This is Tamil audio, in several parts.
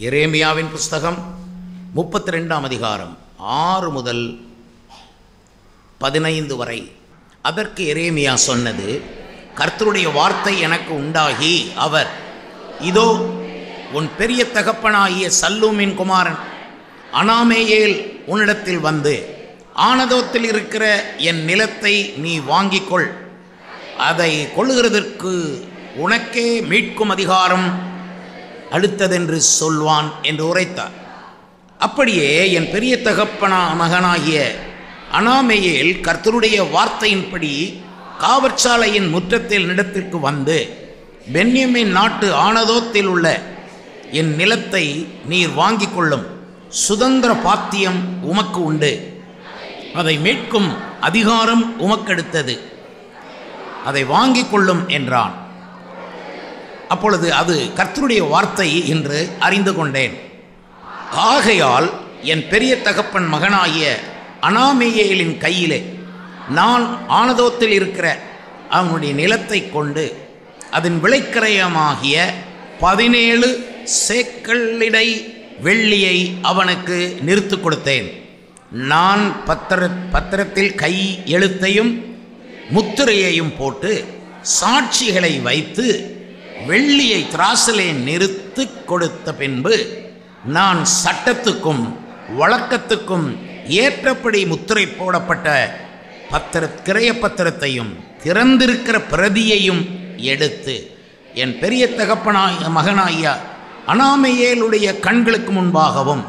எரேமியாவின் புஸ்தகம் 32ஆம் அதிகாரம் 6 முதல் 15 வரை. அதற்கு எரேமியா சொன்னது, கர்த்தருடைய வார்த்தை எனக்கு உண்டாகி அவர், இதோ உன் பெரிய தகப்பனாகிய சல்லூமின் குமாரன் அனாமேயேல் உன்னிடத்தில் வந்து, ஆனதோத்தில் இருக்கிற என் நிலத்தை நீ வாங்கிக்கொள், அதை கொள்ளுகிறதற்கு உனக்கே மீட்கும் அதிகாரம் அடுத்ததென்று சொல்வான் என்று உரைத்தார். அப்படியே என் பெரிய மகனாகிய அனாமேயேல் கர்த்தருடைய வார்த்தையின்படி காவற்சாலையின் முற்றத்தில் நிலத்திற்கு வந்து, பென்யமீன் நாட்டு ஆனதோத்தில் உள்ள என் நிலத்தை நீர் வாங்கிக் கொள்ளும், சுதந்திர பாத்தியம் உமக்கு உண்டு, அதை மீட்கும் அதிகாரம் உமக்கெடுத்தது, அதை வாங்கிக் கொள்ளும் என்றான். அப்பொழுது அது கர்த்தருடைய வார்த்தை என்று அறிந்து கொண்டேன். ஆகையால் என் பெரிய தகப்பன் மகனாகிய அனாமேயேலின் கையிலே நான் ஆனதோத்தில் இருக்கிற அவனுடைய நிலத்தை கொண்டு அதன் விளைக்கிரயமாகிய 17 சேக்கலிடை வெள்ளியை அவனுக்கு நிறுத்து கொடுத்தேன். நான் பத்திரத்தில் கை எழுத்தையும் முத்திரையையும் போட்டு சாட்சிகளை வைத்து வெள்ளியை திராசிலே நிறுத்து கொடுத்த பின்பு, நான் சட்டத்துக்கும் வழக்கத்துக்கும் ஏற்றபடி முத்திரை போடப்பட்ட கிரய பத்திரத்தையும் திறந்திருக்கிற பிரதியையும் எடுத்து என் பெரிய மகனாகிய அனாமேயேலுடைய கண்களுக்கு முன்பாகவும்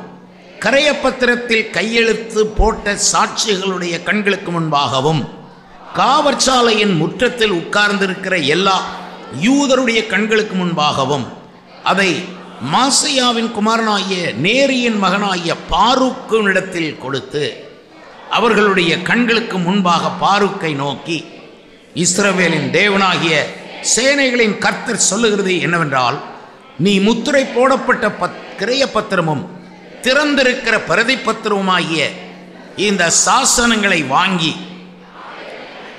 கிரயப்பத்திரத்தில் கையெழுத்து போட்ட சாட்சிகளுடைய கண்களுக்கு முன்பாகவும் காவற்சாலையின் முற்றத்தில் உட்கார்ந்திருக்கிற எல்லா யூதருடைய கண்களுக்கு முன்பாகவும் அதை மாசையாவின் குமாரனாகிய நேரியின் மகனாகிய பாரூக்கினிடத்தில் கொடுத்து, அவர்களுடைய கண்களுக்கு முன்பாக பாரூக்கை நோக்கி, இஸ்ரவேலின் தேவனாகிய சேனைகளின் கர்த்தர் சொல்லுகிறது என்னவென்றால், நீ முத்திரை போடப்பட்ட கிரய பத்திரமும் திறந்திருக்கிற பிரதி பத்திரமுமாகிய இந்த சாசனங்களை வாங்கி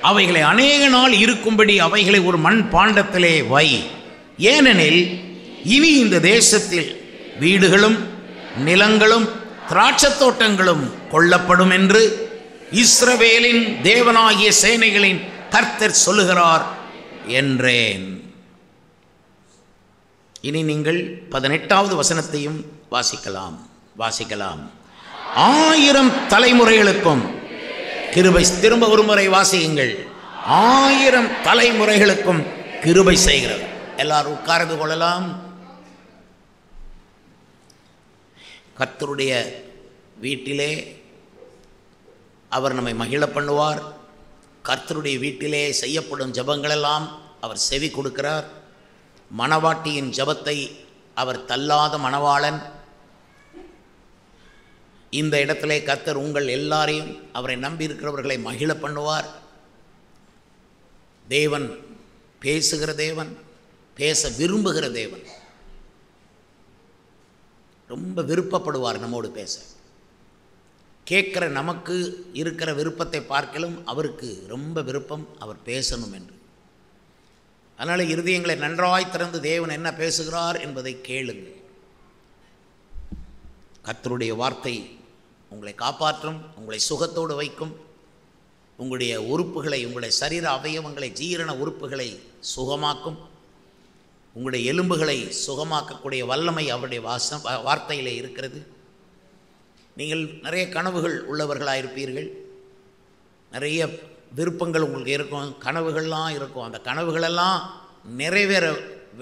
அவைகளை அநேக நாள் இருக்கும்படி அவைகளை ஒரு மண் பாண்டத்திலே வை. ஏனெனில் இனி இந்த தேசத்தில் வீடுகளும் நிலங்களும் திராட்சை தோட்டங்களும் கொள்ளப்படும் என்று இஸ்ரவேலின் தேவனாகிய சேனைகளின் கர்த்தர் சொல்லுகிறார் என்றேன். இனி நீங்கள் 18வது வசனத்தையும் வாசிக்கலாம். 1000 தலைமுறைகளுக்கும் கிருபை, திரும்ப ஒரு முறை வாசியுங்கள். 1000 தலைமுறைகளுக்கும் கிருபை செய்கிறது. எல்லாரும் உட்கார்ந்து கொள்ளலாம். கர்த்தருடைய வீட்டிலே அவர் நம்மை மகிழ பண்ணுவார். கர்த்தருடைய வீட்டிலே செய்யப்படும் ஜபங்களெல்லாம் அவர் செவி கொடுக்கிறார். மணவாட்டியின் ஜபத்தை அவர் தள்ளாத மணவாளன். இந்த இடத்திலே கர்த்தர் உங்கள் எல்லாரையும், அவரை நம்பி இருக்கிறவர்களை மகிழ பண்ணுவார். தேவன் பேசுகிற தேவன், பேச விரும்புகிற தேவன். ரொம்ப விருப்பப்படுவார் நம்மோடு பேச. கேட்குற நமக்கு இருக்கிற விருப்பத்தை பார்க்கலும் அவருக்கு ரொம்ப விருப்பம் அவர் பேசணும் என்று. அதனால் இருதயங்களை நன்றாய் திறந்து தேவன் என்ன பேசுகிறார் என்பதை கேளுங்கள். கர்த்தருடைய வார்த்தை உங்களை காப்பாற்றும், உங்களை சுகத்தோடு வைக்கும், உங்களுடைய உறுப்புகளை, உங்களுடைய சரீர அவயவங்களை, ஜீரண உறுப்புகளை சுகமாக்கும், உங்களுடைய எலும்புகளை சுகமாக்கக்கூடிய வல்லமை அவருடைய வார்த்தையிலே இருக்கிறது. நீங்கள் நிறைய கனவுகள் உள்ளவர்களாயிருப்பீர்கள், நிறைய விருப்பங்கள் உங்களுக்கு இருக்கும், கனவுகள்லாம் இருக்கும். அந்த கனவுகளெல்லாம் நிறைவேற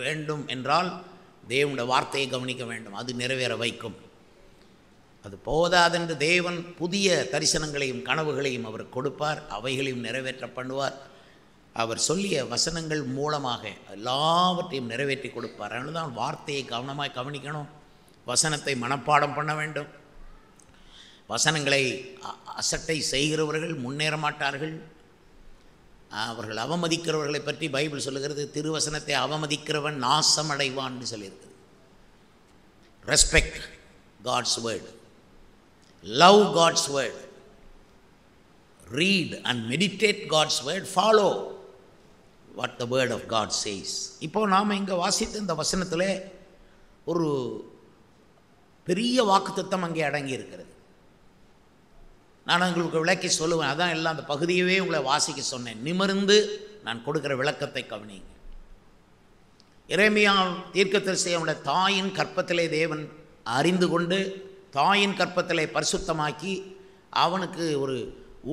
வேண்டும் என்றால் தேவனுடைய வார்த்தையை கவனிக்க வேண்டும். அது நிறைவேற வைக்கும். அது போதாதென்று தேவன் புதிய தரிசனங்களையும் கனவுகளையும் அவர் கொடுப்பார், அவைகளையும் நிறைவேற்ற பண்ணுவார். அவர் சொல்லிய வசனங்கள் மூலமாக எல்லாவற்றையும் நிறைவேற்றி கொடுப்பார். அதனால தான் வார்த்தையை கவனமாக கவனிக்கணும். வசனத்தை மனப்பாடம் பண்ண வேண்டும். வசனங்களை அசட்டை செய்கிறவர்கள் முன்னேற மாட்டார்கள். அவர்கள் அவமதிக்கிறவர்களை பற்றி பைபிள் சொல்லுகிறது, திருவசனத்தை அவமதிக்கிறவன் நாசம் அடைவான்னு சொல்லியிருக்குது. Respect God's word, love God's word, read and meditate God's word, follow what the word of God says. இப்போ நாம் இங்கே வாசித்த இந்த வசனத்தில் ஒரு பெரிய வாக்குத்தத்தம் அங்கே அடங்கி இருக்கிறது. நான் உங்களுக்கு விளக்கி சொல்லுவேன். அதான் எல்லாம் அந்த பகுதியவே உங்களை வாசிக்க சொன்னேன். நிமிர்ந்து நான் கொடுக்கிற விளக்கத்தை கவனிங்க. எரேமியா தீர்க்கதரிசி அவனுடைய தாயின் கற்பத்திலே தேவன் அறிந்து கொண்டு தாயின் கற்பத்திலே பரிசுத்தமாக்கி அவனுக்கு ஒரு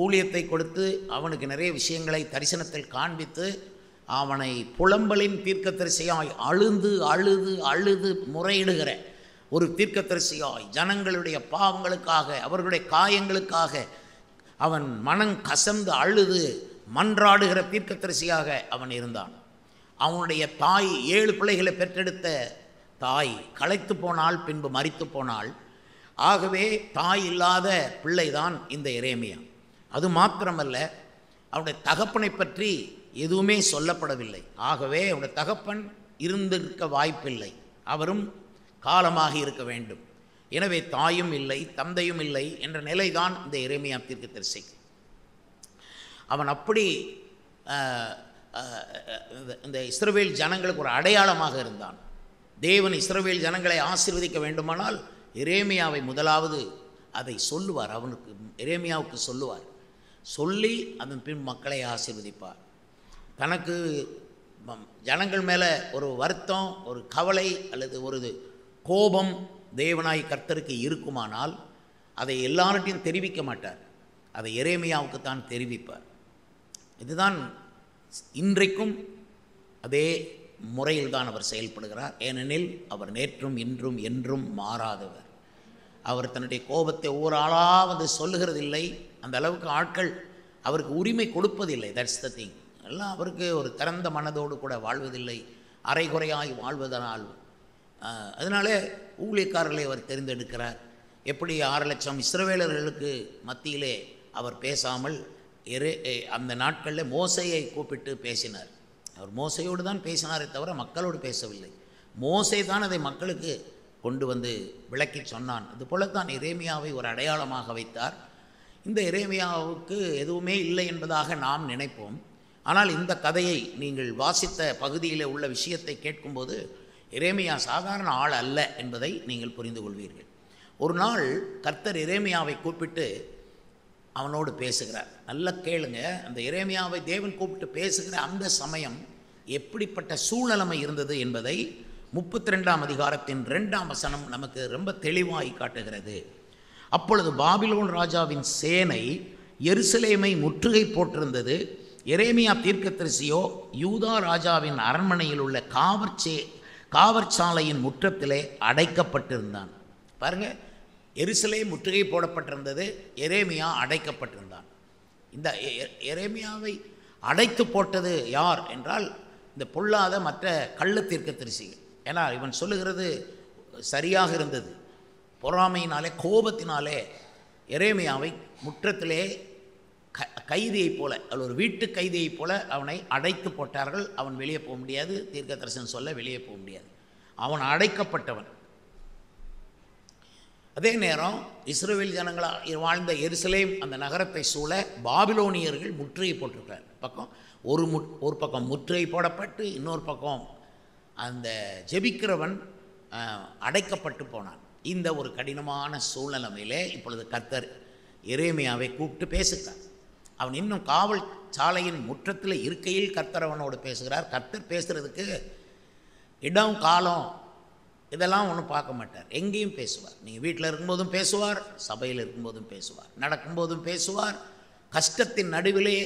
ஊழியத்தை கொடுத்து அவனுக்கு நிறைய விஷயங்களை தரிசனத்தில் காண்பித்து அவனை புலம்பலின் தீர்க்கதரிசியாய் அழுது அழுது அழுது முறையிடுகிற ஒரு தீர்க்கதரிசியாய் ஜனங்களுடைய பாவங்களுக்காக அவர்களுடைய காயங்களுக்காக அவன் மனம் கசந்து அழுது மன்றாடுகிற தீர்க்கதரிசியாக அவன் இருந்தான். அவனுடைய தாய் 7 பிள்ளைகளை பெற்றெடுத்த தாய் களைத்து போனாள், பின்பு மரித்து போனாள். ஆகவே தாய் இல்லாத பிள்ளைதான் இந்த எரேமியா. அது மாத்திரமல்ல, அவனுடைய தகப்பனை பற்றி எதுவுமே சொல்லப்படவில்லை. ஆகவே அவனுடைய தகப்பன் இருந்திருக்க வாய்ப்பில்லை, அவரும் காலமாகி இருக்க வேண்டும். எனவே தாயும் இல்லை தந்தையும் இல்லை என்ற நிலைதான் இந்த எரேமியா தீர்க்கதரிசிக்கு. அவன் அப்படி இந்த இஸ்ரவேல் ஜனங்களுக்கு ஒரு அடையாளமாக இருந்தான். தேவன் இஸ்ரவேல் ஜனங்களை ஆசீர்வதிக்க வேண்டுமானால் எரேமியாவை முதலாவது அதை சொல்லுவார். அவனுக்கு எரேமியாவுக்கு சொல்லுவார். சொல்லி அதன் பின் மக்களை ஆசீர்வதிப்பார். தனக்கு ஜனங்கள் மேலே ஒரு வருத்தம், ஒரு கவலை அல்லது ஒரு கோபம் தேவனாய் கர்த்தருக்கு இருக்குமானால் அதை எல்லார்ட்டையும் தெரிவிக்க மாட்டார். அதை எரேமியாவுக்கு தான் தெரிவிப்பார். இதுதான் இன்றைக்கும் அதே முறையில் தான் அவர் செயல்படுகிறார். ஏனெனில் அவர் நேற்றும் இன்றும் என்றும் மாறாதவர். அவர் தன்னுடைய கோபத்தை ஒவ்வொரு ஆளாவது சொல்லுகிறதில்லை. அந்த அளவுக்கு ஆட்கள் அவருக்கு உரிமை கொடுப்பதில்லை. That's the thing. எல்லாம் அவருக்கு ஒரு திறந்த மனதோடு கூட வாழ்வதில்லை, அரைகுறையாய் வாழ்வதனால். அதனால ஊழியக்காரர்களை அவர் தெரிந்தெடுக்கிறார். எப்படி 6 லட்சம் இஸ்ரவேலர்களுக்கு மத்தியிலே அவர் பேசாமல் அந்த நாட்களில் மோசையை கூப்பிட்டு பேசினார். அவர் மோசையோடு தான் பேசினாரே தவிர மக்களோடு பேசவில்லை. மோசை தான் அதை மக்களுக்கு கொண்டு வந்து விளக்கி சொன்னான். அதுபோலத்தான் எரேமியாவை ஒரு அடையாளமாக வைத்தார். இந்த எரேமியாவுக்கு எதுவுமே இல்லை என்பதாக நாம் நினைப்போம். ஆனால் இந்த கதையை நீங்கள் வாசித்த பகுதியில் உள்ள விஷயத்தை கேட்கும்போது எரேமியா சாதாரண ஆள் அல்ல என்பதை நீங்கள் புரிந்து கொள்வீர்கள். ஒரு நாள் கர்த்தர் எரேமியாவை கூப்பிட்டு அவனோடு பேசுகிறார். நல்லா கேளுங்க. அந்த எரேமியாவை தேவன் கூப்பிட்டு பேசுகிற அந்த சமயம் எப்படிப்பட்ட சூழ்நிலைமை இருந்தது என்பதை 32ஆம் அதிகாரத்தின் 2ஆம் வசனம் நமக்கு ரொம்ப தெளிவாய் காட்டுகிறது. அப்பொழுது பாபிலோன் ராஜாவின் சேனை எருசலேமை முற்றுகை போட்டிருந்தது. எரேமியா தீர்க்கதரிசியோ யூதா ராஜாவின் அரண்மனையில் உள்ள காவற்சாலையின் முற்றத்திலே அடைக்கப்பட்டிருந்தான். பாருங்க, எருசலேம் முற்றுகை போடப்பட்டிருந்தது, எரேமியா அடைக்கப்பட்டிருந்தான். இந்த எரேமியாவை அடைத்து போட்டது யார் என்றால் இந்த பொல்லாத மற்ற கள்ள தீர்க்கதரிசிகள். ஏன்னா இவன் சொல்லுகிறது சரியாக இருந்தது. பொறாமையினாலே கோபத்தினாலே எரேமியாவை முற்றத்திலே கைதியைப் போல, ஒரு வீட்டு கைதியைப் போல அவனை அடைத்து போட்டார்கள். அவன் வெளியே போக முடியாது, தீர்க்க தரிசனம் சொல்ல வெளியே போக முடியாது. அவன் அடைக்கப்பட்டவன். அதே நேரம் இஸ்ரவேல் ஜனங்களாக வாழ்ந்த எருசலேம் அந்த நகரத்தை சூழ பாபிலோனியர்கள் முற்றுகை போட்டிருக்கிறார். பக்கம் ஒரு பக்கம் முற்றுகை போடப்பட்டு இன்னொரு பக்கம் அந்த ஜெபிக்கிறவன் அடைக்கப்பட்டு போனான். இந்த ஒரு கடினமான சூழ்நிலைமையிலே இப்பொழுது கர்த்தர் எரேமியாவை கூப்பிட்டு பேசுகிறார். அவன் இன்னும் காவல் சாலையின் முற்றத்தில் இருக்கையில் கர்த்தர் அவனோடு பேசுகிறார். கர்த்தர் பேசுகிறதுக்கு இடம் காலம் இதெல்லாம் ஒன்றும் பார்க்க மாட்டார். எங்கேயும் பேசுவார். நீங்கள் வீட்டில் இருக்கும்போதும் பேசுவார், சபையில் இருக்கும்போதும் பேசுவார், நடக்கும்போதும் பேசுவார். கஷ்டத்தின் நடுவிலே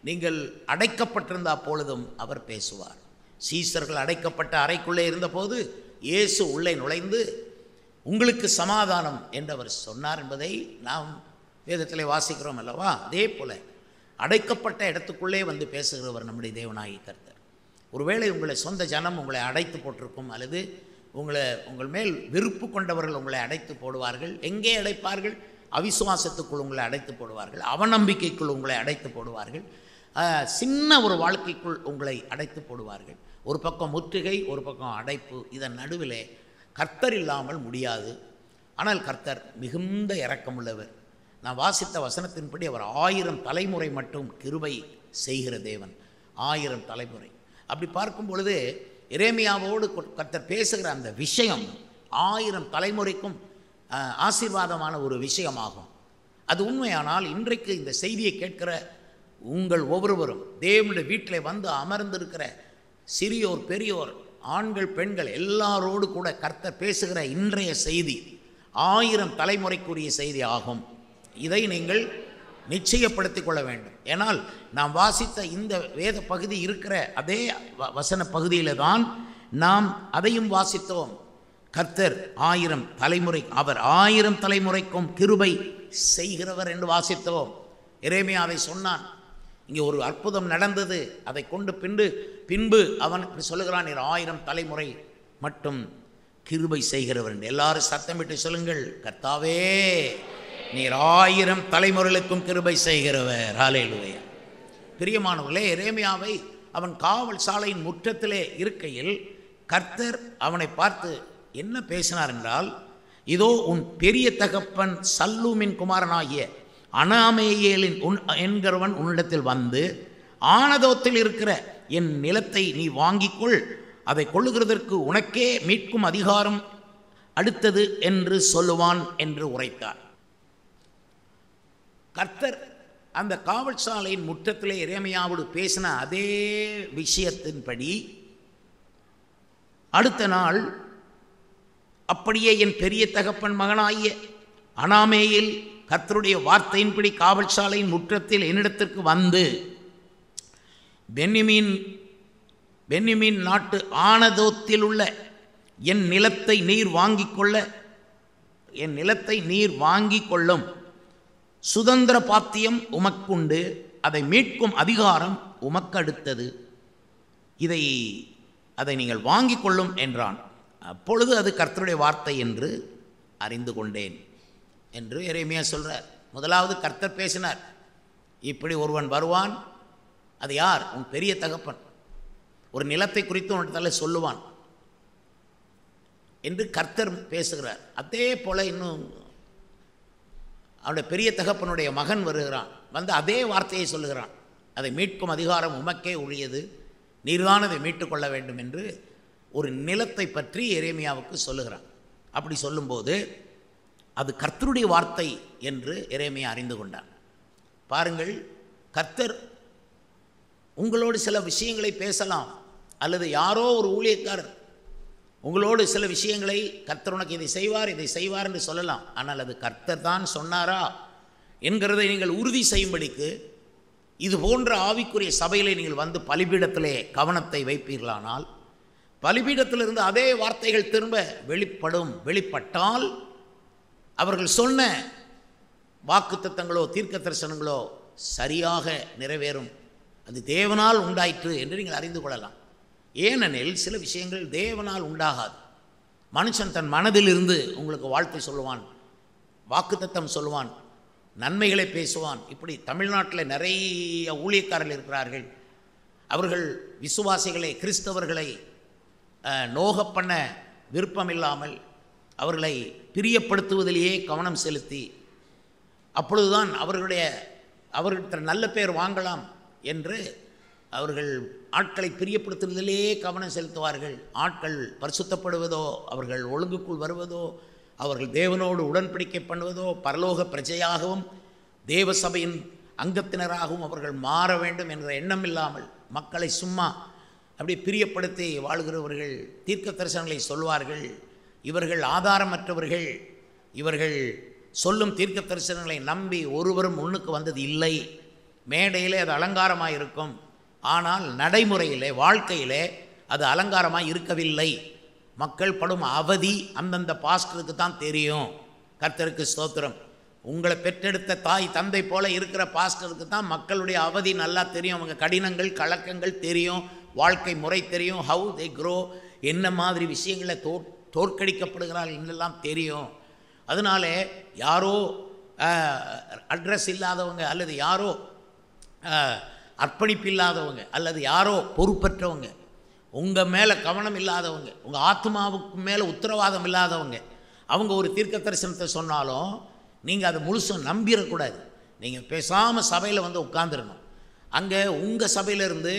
நீங்கள் அடைக்கப்பட்டிருந்த அப்பொழுதும் அவர் பேசுவார். சீசர்கள் அடைக்கப்பட்ட அறைக்குள்ளே இருந்தபோது இயேசு உள்ளே நுழைந்து உங்களுக்கு சமாதானம் என்று அவர் சொன்னார் என்பதை நாம் வேதத்திலே வாசிக்கிறோம் அல்லவா? அதே போல் அடைக்கப்பட்ட இடத்துக்குள்ளே வந்து பேசுகிறவர் நம்முடைய தேவனாகிய கர்த்தர். ஒருவேளை உங்களை சொந்த ஜனம் உங்களை அடைத்து போட்டிருக்கும், அல்லது உங்கள் மேல் விருப்பு கொண்டவர்கள் உங்களை அடைத்து போடுவார்கள். எங்கே அடைப்பார்கள்? அவிசுவாசத்துக்குள் உங்களை அடைத்து போடுவார்கள், அவநம்பிக்கைக்குள் உங்களை அடைத்து போடுவார்கள், சின்ன ஒரு வாழ்க்கைக்குள் உங்களை அடைத்து போடுவார்கள். ஒரு பக்கம் முற்றுகை, ஒரு பக்கம் அடைப்பு. இதன் நடுவிலே கர்த்தர் இல்லாமல் முடியாது. ஆனால் கர்த்தர் மிகுந்த இரக்கமுள்ளவர். நான் வாசித்த வசனத்தின்படி அவர் 1000 தலைமுறை மட்டும் கிருபை செய்கிற தேவன். 1000 தலைமுறை. அப்படி பார்க்கும் பொழுது எரேமியாவோடு கர்த்தர் பேசுகிற அந்த விஷயம் 1000 தலைமுறைக்கும் ஆசீர்வாதமான ஒரு விஷயமாகும். அது உண்மையானால் இன்றைக்கு இந்த செய்தியை கேட்கிற உங்கள் ஒவ்வொருவரும் தேவனுடைய வீட்டில் வந்து அமர்ந்திருக்கிற சிறியோர் பெரியோர் ஆண்கள் பெண்கள் எல்லாரோடு கூட கர்த்தர் பேசுகிற இன்றைய செய்தி 1000 தலைமுறைக்குரிய செய்தி ஆகும். இதை நீங்கள் நிச்சயப்படுத்திக் கொள்ள வேண்டும். ஏனால் நாம் வாசித்த இந்த வேத பகுதி இருக்கிற அதே வசன பகுதியில் தான் நாம் அதையும் வாசித்தோம். கர்த்தர் 1000 தலைமுறை, அவர் 1000 தலைமுறைக்கும் கிருபை செய்கிறவர் என்று வாசித்தோம். எரேமியா அதை சொன்னான். இங்கே ஒரு அற்புதம் நடந்தது. அதை கொண்டு பின்பு அவன் சொல்லுகிறான், 1000 தலைமுறை மட்டும் கிருபை செய்கிறவர் என்று. எல்லாரும் சத்தமிட்டு சொல்லுங்கள், கர்த்தாவே நீர் 1000 தலைமுறைகளுக்கும் கிருபை செய்கிறவர். ஹல்லேலூயா. பிரியமானவர்களே, எரேமியாவை அவன் காவல் சாலையின் முற்றத்திலே இருக்கையில் கர்த்தர் அவனை பார்த்து என்ன பேசினார் என்றால், இதோ உன் பெரிய தகப்பன் சல்லூமின் குமாரனாகிய அனாமேயேலின் என்கிறவன் உன்னிடத்தில் வந்து, ஆனதோத்தில் இருக்கிற என் நிலத்தை நீ வாங்கிக்கொள், அதை கொள்ளுகிறதற்கு உனக்கே மீட்கும் அதிகாரம் அடுத்தது என்று சொல்லுவான் என்று உரைத்தார். கர்த்தர் அந்த காவல் சாலையின் முற்றத்திலே எரேமியாவோடு பேசின அதே விஷயத்தின்படி அடுத்த நாள் அப்படியே என் பெரிய தகப்பன் மகனாகிய அனாமேயில் கர்த்தருடைய வார்த்தையின்படி காவல் சாலையின் முற்றத்தில் என்னிடத்திற்கு வந்து, பென்யமீன் நாட்டு ஆனதோத்தில் உள்ள என் நிலத்தை நீர் வாங்கிக் கொள்ளும் சுதந்திர பாத்தியம் உமக்குண்டு, அதை மீட்கும் அதிகாரம் உமக்கு அடுத்தது, அதை நீங்கள் வாங்கிக் கொள்ளும் என்றான். அப்பொழுது அது கர்த்தருடைய வார்த்தை என்று அறிந்து கொண்டேன் என்று எரேமியா சொல்கிறார். முதலாவது கர்த்தர் பேசினார், இப்படி ஒருவன் வருவான், அது யார்? உன் பெரிய தகப்பன், ஒரு நிலத்தை குறித்து உன்னிடத்தால சொல்லுவான் என்று கர்த்தர் பேசுகிறார். அதே போல் இன்னும் அவனுடைய பெரிய தகப்பனுடைய மகன் வருகிறான், வந்து அதே வார்த்தையை சொல்லுகிறான், அதை மீட்கும் அதிகாரம் உமக்கே உரியது, நீர்தான் அதை மீட்டுக்கொள்ள வேண்டும் என்று ஒரு நிலத்தை பற்றி எரேமியாவுக்கு சொல்லுகிறான். அப்படி சொல்லும்போது அது கர்த்தருடைய வார்த்தை என்று எரேமியா அறிந்து கொண்டான். பாருங்கள், கர்த்தர் உங்களோடு சில விஷயங்களை பேசலாம், அல்லது யாரோ ஒரு ஊழியக்காரர் உங்களோடு சில விஷயங்களை கர்த்தர் உனக்கு இதை செய்வார் என்று சொல்லலாம். ஆனால் அது கர்த்தர் தான் சொன்னாரா என்கிறதை நீங்கள் உறுதி செய்யும்படிக்கு இது போன்ற ஆவிக்குரிய சபையிலே நீங்கள் வந்து பலிபீடத்திலே கவனத்தை வைப்பீர்களானால், பலிபீடத்திலிருந்து அதே வார்த்தைகள் திரும்ப வெளிப்பட்டால் அவர்கள் சொன்ன வாக்குத்தத்தங்களோ தீர்க்க தரிசனங்களோ சரியாக நிறைவேறும். அது தேவனால் உண்டாயிற்று என்று நீங்கள் அறிந்து கொள்ளலாம். ஏனெனில் சில விஷயங்கள் தேவனால் உண்டாகாது. மனுஷன் தன் மனதிலிருந்து உங்களுக்கு வாழ்த்தை சொல்லுவான், வாக்குத்தத்தம் சொல்லுவான், நன்மைகளை பேசுவான். இப்படி தமிழ்நாட்டில் நிறைய ஊழியக்காரர்கள் இருக்கிறார்கள். அவர்கள் விசுவாசிகளை, கிறிஸ்தவர்களை நோக பண்ண விருப்பம் இல்லாமல் அவர்களை பிரியப்படுத்துவதிலேயே கவனம் செலுத்தி, அப்பொழுதுதான் அவர்கிட்ட நல்ல பேர் வாங்கலாம் என்று அவர்கள் ஆட்களை பிரியப்படுத்துவதிலேயே கவனம் செலுத்துவார்கள். ஆட்கள் பரிசுத்தப்படுவதோ, அவர்கள் ஒழுங்குக்குள் வருவதோ, அவர்கள் தேவனோடு உடன்படிக்கை பண்ணுவதோ, பரலோக பிரஜையாகவும் தேவ சபையின் அங்கத்தினராகவும் அவர்கள் மாற வேண்டும் என்ற எண்ணம் இல்லாமல் மக்களை சும்மா அப்படி பிரியப்படுத்தி வாழ்கிறவர்கள் தீர்க்க தரிசனங்களை சொல்வார்கள். இவர்கள் ஆதாரமற்றவர்கள். இவர்கள் சொல்லும் தீர்க்க தரிசனங்களை நம்பி ஒருவரும் முன்னுக்கு வந்தது இல்லை. மேடையிலே அது அலங்காரமாக இருக்கும், ஆனால் நடைமுறையிலே வாழ்க்கையிலே அது அலங்காரமாக இருக்கவில்லை. மக்கள் படும் அவதி அந்தந்த பாஸ்டருக்கு தான் தெரியும். கர்த்தருக்கு ஸ்தோத்திரம். உங்களை பெற்றெடுத்த தாய் தந்தை போல இருக்கிற பாஸ்டருக்கு தான் மக்களுடைய அவதி நல்லா தெரியும். அவங்க கடினங்கள் கலக்கங்கள் தெரியும், வாழ்க்கை முறை தெரியும், ஹவு தே க்ரோ, என்ன மாதிரி விஷயங்களை தோற்கடிக்கப்படுகிறார்கள் என்னெல்லாம் தெரியும். அதனால யாரோ அட்ரஸ் இல்லாதவங்க, அல்லது யாரோ அர்ப்பணிப்பு இல்லாதவங்க, அல்லது யாரோ பொறுப்பற்றவங்க, உங்கள் மேலே கவனம் இல்லாதவங்க, உங்கள் ஆத்மாவுக்கு மேலே உத்தரவாதம் இல்லாதவங்க, அவங்க ஒரு தீர்க்க தரிசனத்தை சொன்னாலும் நீங்கள் அதை முழுசும் நம்பிடக்கூடாது. நீங்கள் பேசாமல் சபையில் வந்து உட்காந்துடணும். அங்கே உங்கள் சபையிலேருந்து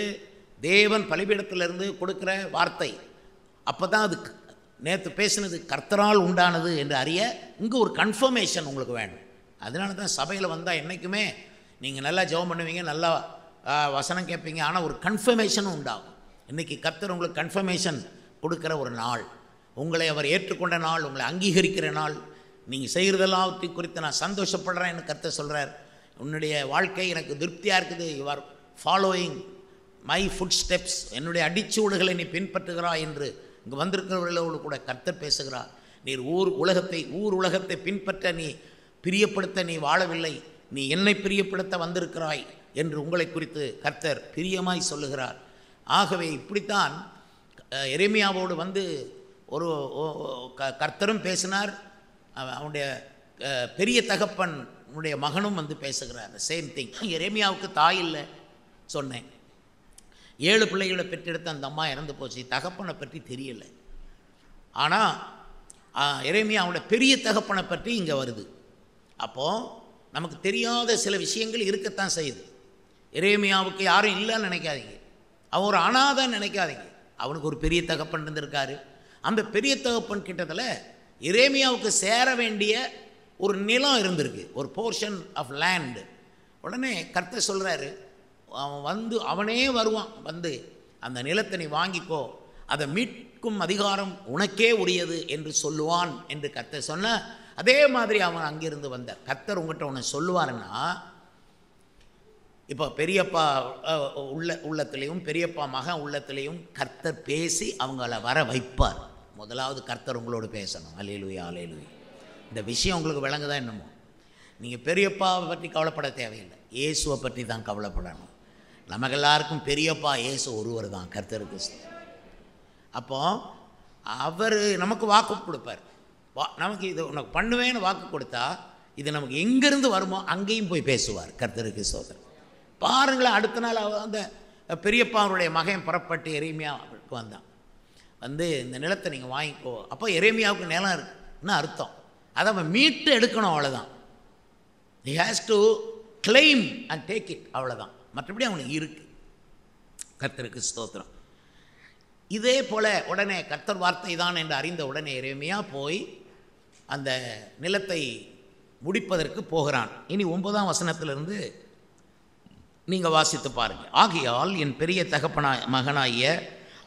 தேவன் பலிபீடத்திலிருந்து கொடுக்குற வார்த்தை, அப்போ தான் நேற்று பேசினது கர்த்தரால் உண்டானது என்று அறிய இங்கே ஒரு கன்ஃபர்மேஷன் உங்களுக்கு வேணும். அதனால தான் சபையில் வந்தால் என்றைக்குமே நீங்கள் நல்லா ஜெபம் பண்ணுவீங்க, நல்லா வசனம் கேட்பீங்க, ஆனால் ஒரு கன்ஃபர்மேஷனும் உண்டாகும். இன்றைக்கி கர்த்தர் உங்களுக்கு கன்ஃபர்மேஷன் கொடுக்குற ஒரு நாள், உங்களை அவர் ஏற்றுக்கொண்ட நாள், உங்களை அங்கீகரிக்கிற நாள். நீங்கள் செய்கிறதெல்லாம் குறித்து நான் சந்தோஷப்படுறேன்னு கர்த்தர் சொல்கிறார். உன்னுடைய வாழ்க்கை எனக்கு திருப்தியாக இருக்குது, you are following my foot steps, என்னுடைய அடிச்சூடுகளை நீ பின்பற்றுகிறாய் என்று இங்கே வந்திருக்கிறவர்களோடு கூட கர்த்தர் பேசுகிறார். நீர் ஊர் உலகத்தை பின்பற்ற நீ பிரியப்படுத்த நீ வாழவில்லை, நீ என்னை பிரியப்படுத்த வந்திருக்கிறாய் என்று உங்களை குறித்து கர்த்தர் பிரியமாய் சொல்லுகிறார். ஆகவே இப்படித்தான் எரேமியாவோடு வந்து ஒரு கர்த்தரும் பேசினார், அவனுடைய பெரிய தகப்பனுடைய மகனும் வந்து பேசுகிறார். Same thing. எரேமியாவுக்கு தாய் இல்லை சொன்னேன், 7 பிள்ளைகளை பெற்றெடுத்த அந்த அம்மா இறந்து போச்சு, தகப்பனை பற்றி தெரியலை. ஆனால் எரேமியாவோட பெரிய தகப்பனை பற்றி இங்கே வருது. அப்போது நமக்கு தெரியாத சில விஷயங்கள் இருக்கத்தான் செய்யுது. எரேமியாவுக்கு யாரும் இல்லைன்னு நினைக்காதீங்க, அவன் ஒரு அனாதைன்னு நினைக்காதீங்க. அவனுக்கு ஒரு பெரிய தகப்பன் இருந்திருக்காரு. அந்த பெரிய தகப்பன் கிட்டத்தில் எரேமியாவுக்கு சேர வேண்டிய ஒரு நிலம் இருந்திருக்கு, ஒரு போர்ஷன் ஆஃப் லேண்டு. உடனே கர்த்தர் சொல்கிறாரு, அவனே வருவான், வந்து அந்த நிலத்தை நீ வாங்கிக்கோ, அதை மீட்கும் அதிகாரம் உனக்கே உரியது என்று சொல்லுவான் என்று கர்த்தர் சொன்ன அதே மாதிரி அவன் அங்கிருந்து வந்த. கர்த்தர் உங்கள்கிட்ட ஒன்று சொல்லுவாருன்னா, இப்போ பெரியப்பா உள்ளத்திலையும் பெரியப்பா மகன் உள்ளத்திலையும் கர்த்தர் பேசி அவங்கள வர வைப்பார். முதலாவது கர்த்தர் உங்களோடு பேசணும். அல்லேலூயா, அல்லேலூயா. இந்த விஷயம் உங்களுக்கு விளங்குதான் என்னமோ. நீங்கள் பெரியப்பாவை பற்றி கவலைப்பட தேவையில்லை, இயேசுவை பற்றி தான் கவலைப்படணும். நமக்கு எல்லாருக்கும் பெரியப்பா இயேசு ஒருவர் தான், கர்த்தருக்கு. அப்போது அவர் நமக்கு வாக்கு கொடுப்பார். நமக்கு இது உனக்கு பண்ணுவேன்னு வாக்கு கொடுத்தா இது நமக்கு எங்கேருந்து வருமோ அங்கேயும் போய் பேசுவார். கர்த்தருக்கு ஸ்தோத்திரம். பாருங்களேன், அடுத்த நாள் அந்த பெரியப்பாவுடைய மகன் புறப்பட்டு எரேமியாவுக்கு வந்தான். வந்து இந்த நிலத்தை நீங்கள் வாங்கிக்கோ. அப்போ எரேமியாவுக்கு நிலம் இருக்குன்னு அர்த்தம், அதை அவன் மீட்டு எடுக்கணும், அவ்வளோதான். he has to claim and take it, அவ்வளோதான். மற்றபடி அவனுக்கு இருக்குது. கர்த்தருக்கு ஸ்தோத்திரம். இதே போல் உடனே கர்த்தர் வார்த்தை தான் என்று அறிந்த உடனே எரேமியா போய் அந்த நிலத்தை முடிப்பதற்கு போகிறான். இனி 9ஆம் வசனத்திலிருந்து நீங்கள் வாசித்து பாருங்கள். ஆகையால் என் பெரிய மகனாகிய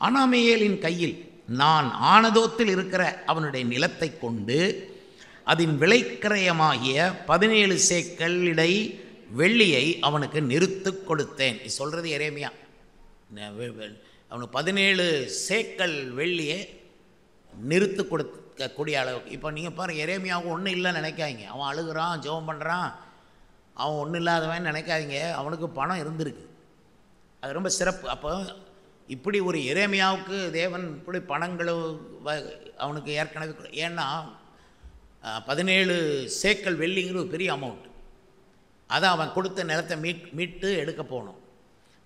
அனாமேயேலின் கையில் நான் ஆனதோத்தில் இருக்கிற அவனுடைய நிலத்தை கொண்டு அதன் விலைக்கிரயமாகிய 17 சேக்கல் இடை வெள்ளியை அவனுக்கு நிறுத்து கொடுத்தேன். சொல்கிறது எரேமியா. அவனுக்கு 17 சேக்கல் வெள்ளியை நிறுத்து கொடுக்கக்கூடிய அளவுக்கு. இப்போ நீங்கள் பாருங்கள், எரேமியாவுக்கு ஒன்றும் இல்லைன்னு நினைக்காதீங்க. அவன் அழுகிறான், ஜெபம் பண்ணுறான், அவன் ஒன்றும் இல்லாதவன் நினைக்காதீங்க. அவனுக்கு பணம் இருந்திருக்கு, அது ரொம்ப சிறப்பு. அப்போ இப்படி ஒரு எரேமியாவுக்கு தேவன் இப்படி பணங்களும் அவனுக்கு ஏற்கனவே, ஏன்னா 17 சேக்கல் வெள்ளிங்கிற ஒரு பெரிய அமௌண்ட். அதை அவன் கொடுத்த நிலத்தை மீட்டு எடுக்க போகணும்.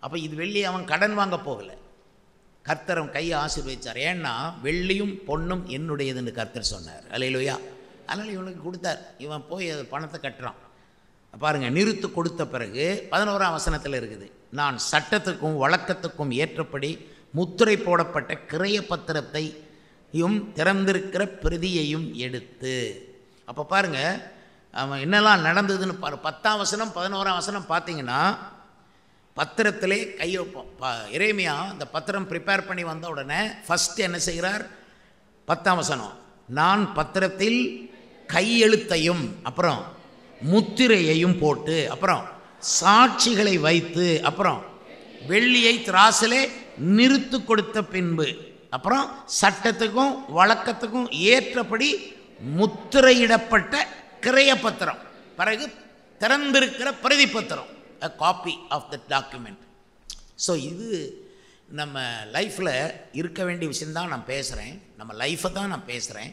அப்போ இது வெள்ளி அவன் கடன் வாங்க போகலை, கர்த்தர் கையை ஆசீர்வதிச்சார். ஏன்னா வெள்ளியும் பொண்ணும் என்னுடையதுன்னு கர்த்தர் சொன்னார். அல்லேலூயா. அதனால் இவனுக்கு கொடுத்தார். இவன் போய் அது பணத்தை கட்டுறான். பாருங்கள், நிறுத்து கொடுத்த பிறகு 11ஆம் வசனத்தில் இருக்குது, நான் சட்டத்துக்கும் வழக்கத்துக்கும் ஏற்றபடி முத்திரை போடப்பட்ட கிரய பத்திரத்தையும் திறந்திருக்கிற பிரதியையும் எடுத்து. அப்போ பாருங்கள் அவன் என்னெல்லாம் நடந்ததுன்னு பாரு. 10ஆம் வசனம் 11ஆம் வசனம் பார்த்தீங்கன்னா பத்திரத்திலே எரேமியா இந்த பத்திரம் ப்ரிப்பேர் பண்ணி வந்த உடனே ஃபஸ்ட்டு என்ன செய்கிறார்? 10ஆம் வசனம், நான் பத்திரத்தில் கையெழுத்தையும் அப்புறம் முத்திரையையும் போட்டு அப்புறம் சாட்சிகளை வைத்து அப்புறம் வெள்ளியை திராசிலே நிறுத்து கொடுத்த பின்பு அப்புறம் சட்டத்துக்கும் வழக்கத்துக்கும் ஏற்றபடி முத்திரையிடப்பட்ட கிரய பத்திரம், பிறகு திறந்திருக்கிற பிரதி பத்திரம், a copy of the document. So இது நம்ம லைஃப்பில் இருக்க வேண்டிய விஷயந்தான் நான் பேசுகிறேன், நம்ம லைஃப்பை தான் நான் பேசுகிறேன்.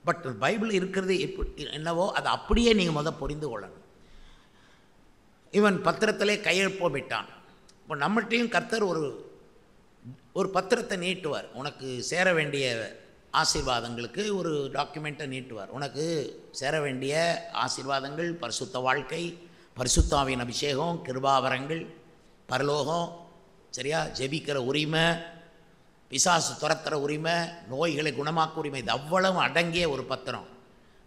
பட் பைபிள் இருக்கிறது எப்படி என்னவோ அதை அப்படியே நீங்கள் புரிந்து கொள்ளணும். இவன் பத்திரத்திலே கையெழுப்பமிட்டான். இப்போ நம்மகிட்டையும் கர்த்தர் ஒரு பத்திரத்தை நீட்டுவார். உனக்கு சேர வேண்டிய ஆசீர்வாதங்களுக்கு ஒரு டாக்குமெண்ட்டை நீட்டுவார். உனக்கு சேர வேண்டிய ஆசீர்வாதங்கள், பரிசுத்த வாழ்க்கை, பரிசுத்தாவின் அபிஷேகம், கிருபாவரங்கள், பரலோகம், சரியா, ஜெபிக்கிற உரிமை, பிசாசு துரத்துற உரிமை, நோய்களை குணமாக்க உரிமை, இது அவ்வளவு அடங்கிய ஒரு பத்திரம்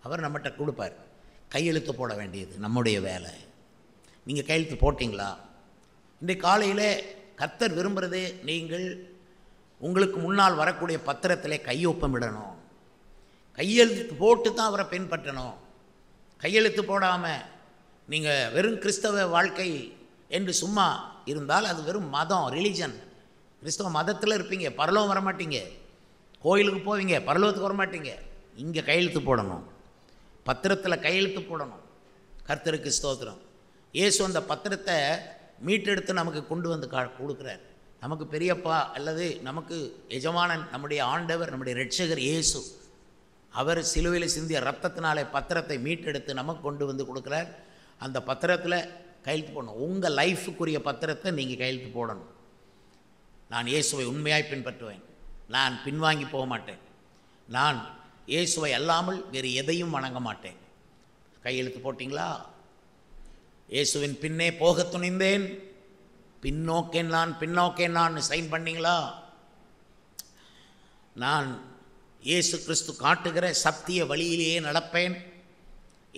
அவர் நம்மகிட்ட கொடுப்பார். கையெழுத்து போட வேண்டியது நம்முடைய வேலை. நீங்கள் கையெழுத்து போட்டிங்களா? இன்றைக்கு காலையில் கர்த்தர் விரும்புகிறது நீங்கள் உங்களுக்கு முன்னால் வரக்கூடிய பத்திரத்தில் கையொப்பமிடணும். கையெழுத்து போட்டு தான் அவரை பின்பற்றணும். கையெழுத்து போடாமல் நீங்கள் வெறும் கிறிஸ்தவ வாழ்க்கை என்று சும்மா இருந்தால் அது வெறும் மதம், ரிலிஜன். கிறிஸ்தவ மதத்தில் இருப்பீங்க, பரலோகம் வரமாட்டீங்க. கோயிலுக்கு போவீங்க, பரலோகத்துக்கு வரமாட்டீங்க. இங்கே கையெழுத்து போடணும், பத்திரத்தில் கையெழுத்து போடணும். கர்த்தருக்கு ஸ்தோத்திரம். இயேசு அந்த பத்திரத்தை மீட்டெடுத்து நமக்கு கொண்டு வந்து கொடுக்குறார். நமக்கு பெரியப்பா அல்லது நமக்கு எஜமானன் நம்முடைய ஆண்டவர், நம்முடைய இரட்சகர் இயேசு, அவர் சிலுவையில் சிந்திய ரத்தத்தினாலே பத்திரத்தை மீட்டெடுத்து நமக்கு கொண்டு வந்து கொடுக்குறார். அந்த பத்திரத்தில் கையெழுத்து போடணும். உங்கள் லைஃபுக்குரிய பத்திரத்தை நீங்கள் கையெழுத்து போடணும். நான் இயேசுவை உண்மையாய் பின்பற்றுவேன், நான் பின்வாங்கி போக மாட்டேன், நான் இயேசுவை அல்லாமல் வேறு எதையும் வணங்க மாட்டேன். கையெழுத்து போட்டிங்களா? இயேசுவின் பின்னே போக துணிந்தேன், பின்னோக்கேன் நான் சைன் பண்ணிங்களா? நான் இயேசு கிறிஸ்து காட்டுகிற சத்திய வழியிலேயே நடப்பேன்.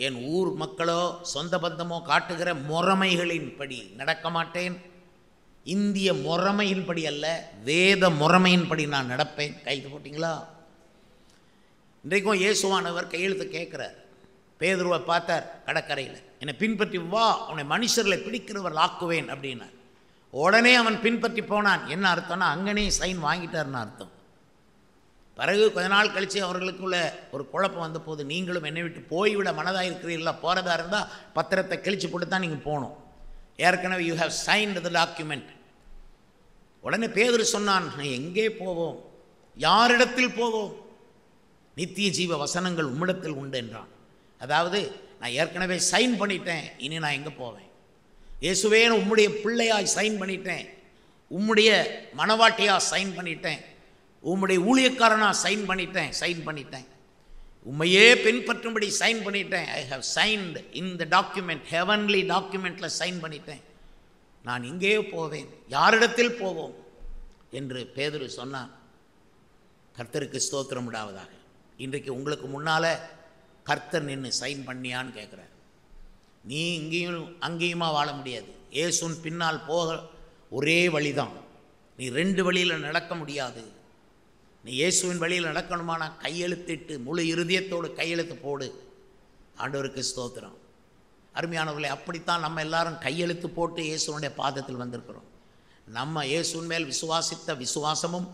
என் ஊர் மக்களோ சொந்த பந்தமோ காட்டுகிற முறைமைகளின்படி நடக்க மாட்டேன். இந்திய முறைமையின்படி அல்ல, வேத முறைமையின்படி நான் நடப்பேன். கையெழுத்து போட்டிங்களா? இன்றைக்கும் இயேசுவானவர் கையெழுத்து கேட்குறார். பேதுருவை பார்த்தார் கடற்கரையில், என்னை பின்பற்றி வா, உன்னை மனுஷர்களை பிடிக்கிறவர் ஆக்குவேன் அப்படின்னார். உடனே அவன் பின்பற்றி போனான். என்ன அர்த்தம்னா அங்கனே சைன் வாங்கிட்டார்னு அர்த்தம். பிறகு கொஞ்ச நாள் கழித்து அவர்களுக்குள்ள ஒரு குழப்பம் வந்த போது, நீங்களும் என்னை விட்டு போய்விட மனதாக இருக்கிறீர்களா, போகிறதா இருந்தால் பத்திரத்தை கிழிச்சு போட்டு தான் நீங்கள் போகணும். ஏற்கனவே you have signed the document. உடனே பேதுரு சொன்னான், எங்கே போவோம், யாரிடத்தில் போவோம், நித்திய ஜீவ வசனங்கள் உம்மிடத்தில் உண்டு என்றான். அதாவது நான் ஏற்கனவே சைன் பண்ணிட்டேன், இனி நான் எங்கே போவேன்? இயேசுவே உம்முடைய பிள்ளையாய் சைன் பண்ணிட்டேன், உம்முடைய மனவாட்டியாக சைன் பண்ணிட்டேன், உம்முடைய ஊழியக்காரனாக சைன் பண்ணிட்டேன், உம்மையே பின்பற்றும்படி சைன் பண்ணிட்டேன். I have signed in the document, heavenly டாக்குமெண்ட்டில் சைன் பண்ணிட்டேன். நான் இங்கே போவேன், யாரிடத்தில் போவோம் என்று பேதுரு சொன்னான். கர்த்தருக்கு ஸ்தோத்திரம் உண்டாவதாக. இன்றைக்கு உங்களுக்கு முன்னால் கர்த்தர் நின்று சைன் பண்ணியான்னு கேட்குறார். நீ இங்கேயும் அங்கேயுமா வாழ முடியாது. இயேசுன் பின்னால் போக ஒரே வழிதான். நீ ரெண்டு வழியில் நடக்க முடியாது. நீ இயேசுவின் வழியில் நடக்கணுமானா கையெழுத்திட்டு முழு இருதயத்தோடு கையெழுத்து போடு. ஆண்டவருக்கு ஸ்தோத்திரம். அருமையானவர்களே, அப்படித்தான் நம்ம எல்லாரும் கையெழுத்து போட்டு இயேசுனுடைய பாதத்தில் வந்திருக்கிறோம். நம்ம இயேசுவின் மேல் விசுவாசித்த விசுவாசமும்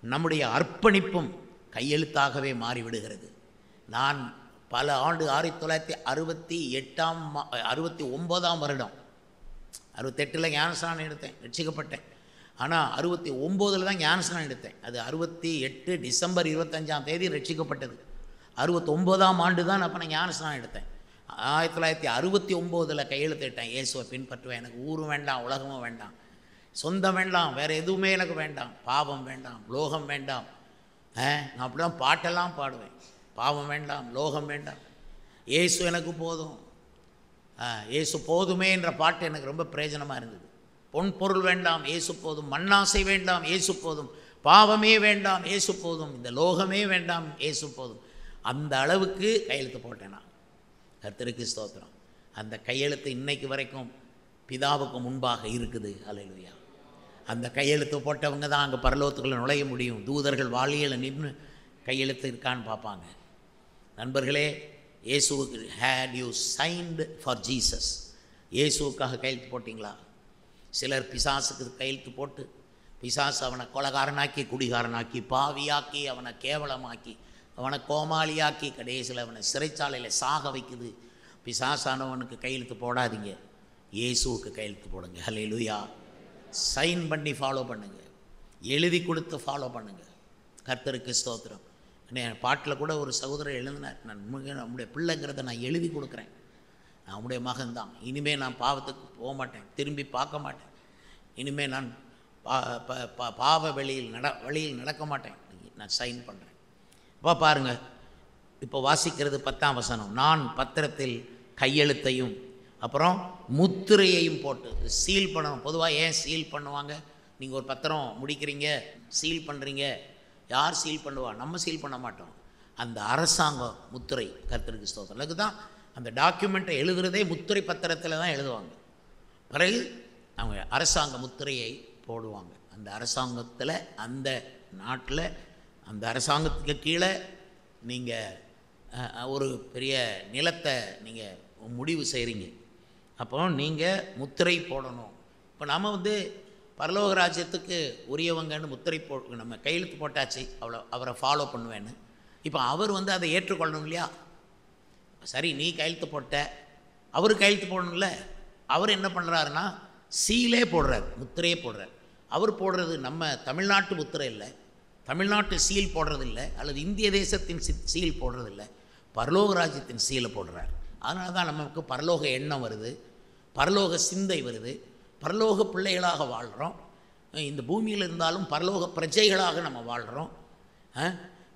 நம்முடைய அர்ப்பணிப்பும் கையெழுத்தாகவே மாறிவிடுகிறது. நான் பல ஆண்டு 1969 வருடம் 68 ஞானஸ்நானம் எடுத்தேன், ரட்சிக்கப்பட்டேன். ஆனால் 69 தான் ஞானஸ்நானம் எடுத்தேன். அது 68 டிசம்பர் 25 ரட்சிக்கப்பட்டது. 69ஆம் ஆண்டு தான் அப்போ நான் ஞானஸ்நானம் எடுத்தேன். 1969 கையெழுத்திட்டேன், இயேசுவை பின்பற்றுவேன். எனக்கு ஊரும் வேண்டாம், உலகமும் வேண்டாம், சொந்தம் வேண்டாம், வேறு எதுவுமே எனக்கு வேண்டாம், பாவம் வேண்டாம், லோகம் வேண்டாம். நான் அப்படி தான் பாட்டெல்லாம் பாடுவேன். பாவம் வேண்டாம், லோகம் வேண்டாம், இயேசு எனக்கு போதும், இயேசு போதுமே என்ற பாட்டு எனக்கு ரொம்ப பிரயோஜனமாக இருந்தது. பொன் பொருள் வேண்டாம், இயேசு போதும், மண்ணாசை வேண்டாம், இயேசு போதும், பாவமே வேண்டாம், இயேசு போதும், இந்த லோகமே வேண்டாம், இயேசு போதும். அந்த அளவுக்கு கையெழுத்து போட்டேன் நான். கர்த்தருக்கு ஸ்தோத்திரம். அந்த கையெழுத்து இன்னைக்கு வரைக்கும் பிதாவுக்கு முன்பாக இருக்குது. அல்லேலூயா. அந்த கையெழுத்து போட்டவங்க தான் அங்கே பரலோகத்துக்குள்ளே நுழைய முடியும். தூதர்கள் வாளியில் நின்று கையெழுத்து இருக்கான்னு பார்ப்பாங்க. நண்பர்களே, இயேசுவுக்கு had you signed for Jesus, இயேசுவுக்காக கையெழுத்து போட்டிங்களா? சிலர் பிசாசுக்கு கையெழுத்து போட்டு பிசாசு அவனை கொலைகாரனாக்கி, குடிகாரனாக்கி, பாவியாக்கி, அவனை கேவலமாக்கி, அவனை கோமாளியாக்கி, கடைசியில் அவனை சிறைச்சாலையில் சாக வைக்குது. பிசாசானவனுக்கு கையெழுத்து போடாதீங்க, இயேசுவுக்கு கையெழுத்து போடுங்க. ஹல்லேலூயா. சைன் பண்ணி ஃபாலோ பண்ணுங்கள், எழுதி கொடுத்து ஃபாலோ பண்ணுங்கள். கர்த்தருக்கு ஸ்தோத்திரம். என் பாட்டில் கூட ஒரு சகோதரர் எழுதினார், நான் நம்முடைய பிள்ளைங்கிறத நான் எழுதி கொடுக்குறேன், நான் உடைய மகன்தான், இனிமேல் நான் பாவத்துக்கு போக மாட்டேன், திரும்பி பார்க்க மாட்டேன், இனிமேல் நான் பாவ வழியில் நடக்க மாட்டேன், நான் சைன் பண்ணுறேன். அப்போ பாருங்கள், இப்போ வாசிக்கிறது 10ஆம் வசனம். நான் பத்திரத்தில் கையெழுத்தையும் அப்புறம் முத்திரையையும் போட்டு சீல் பண்ணணும். பொதுவாக ஏன் சீல் பண்ணுவாங்க? நீங்கள் ஒரு பத்திரம் முடிக்கிறீங்க, சீல் பண்ணுறீங்க, யார் சீல் பண்ணுவா? நம்ம சீல் பண்ண மாட்டோம். அந்த அரசாங்க முத்திரை, கர்த்தருக்கு ஸ்தோத்திரம். அதுக்கு தான் அந்த டாக்குமெண்ட்டை எழுதுறதே முத்திரை பத்திரத்தில் தான் எழுதுவாங்க. பிறகு அவங்க அரசாங்க முத்திரையை போடுவாங்க. அந்த அரசாங்கத்தில், அந்த நாட்டில், அந்த அரசாங்கத்துக்கு கீழே நீங்கள் ஒரு பெரிய நிலத்தை நீங்கள் முடிவு செய்கிறீங்க. அப்போ நீங்கள் முத்திரை போடணும். இப்போ நம்ம வந்து பரலோக ராஜ்யத்துக்கு உரியவங்கன்னு முத்திரை நம்ம கையெழுத்து போட்டாச்சு, அவரை ஃபாலோ பண்ணுவேன்னு. இப்போ அவர் வந்து அதை ஏற்றுக்கொள்ளணும் இல்லையா? சரி, நீ கையெழுத்து போட்ட, அவர் கையெழுத்து போடணும்ல. அவர் என்ன பண்ணுறாருன்னா சீலே போடுறார், முத்திரையே போடுறார். அவர் போடுறது நம்ம தமிழ்நாட்டு முத்திரை இல்லை, தமிழ்நாட்டு சீல் போடுறதில்லை, அல்லது இந்திய தேசத்தின் சீல் போடுறதில்லை, பரலோக ராஜ்யத்தின் சீலை போடுறார். அதனால தான் நமக்கு பரலோக எண்ணம் வருது, பரலோக சிந்தை வருது, பரலோக பிள்ளைகளாக வாழ்கிறோம். இந்த பூமியில் இருந்தாலும் பரலோக பிரஜைகளாக நம்ம வாழ்கிறோம்.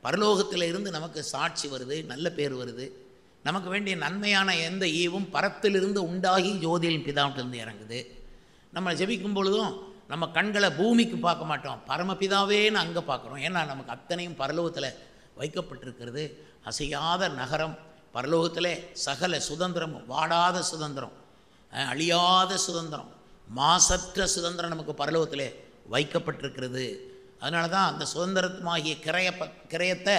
பரலோகத்தில் இருந்து நமக்கு சாட்சி வருது, நல்ல பேர் வருது. நமக்கு வேண்டிய நன்மையான எந்த ஈவும் பரத்திலிருந்து உண்டாகி ஜோதியின் பிதாவிலிருந்து இறங்குது. நம்ம ஜெபிக்கும் பொழுதும் நம்ம கண்களை பூமிக்கு பார்க்க மாட்டோம், பரமபிதாவேன்னு அங்கே பார்க்குறோம். ஏன்னா நமக்கு அத்தனையும் பரலோகத்தில் வைக்கப்பட்டிருக்கிறது. அசையாத நகரம் பரலோகத்திலே, சகல சுதந்திரமும், வாடாத சுதந்திரம், அழியாத சுதந்திரம், மாசற்ற சுதந்திரம் நமக்கு பரலோகத்திலே வைக்கப்பட்டிருக்கிறது. அதனால தான் அந்த சுதந்திரமாகிய கிரயத்தை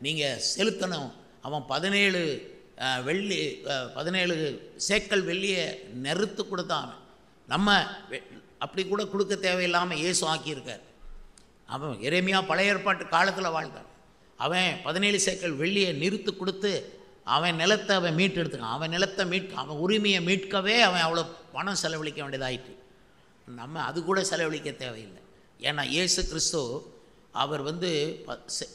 நீங்கள் செலுத்தணும். அவன் 17 சேக்கல் வெள்ளியை நெருத்து கொடுத்தான். நம்ம அப்படி கூட கொடுக்க தேவையில்லாமல் இயேசு ஆக்கியிருக்கார். அவன் எரேமியா பழைய ஏற்பாட்டு காலத்தில் வாழ்ந்தான். அவன் 17 சேக்கல் வெள்ளியை நிறுத்து கொடுத்து அவன் நிலத்தை அவன் மீட்டெடுத்துக்கான். அவன் நிலத்தை அவன் உரிமையை மீட்கவே அவன் அவ்வளோ பணம் செலவழிக்க வேண்டியதாயிட்டு. நம்ம அது கூட செலவழிக்க தேவையில்லை. ஏன்னா இயேசு கிறிஸ்து அவர் வந்து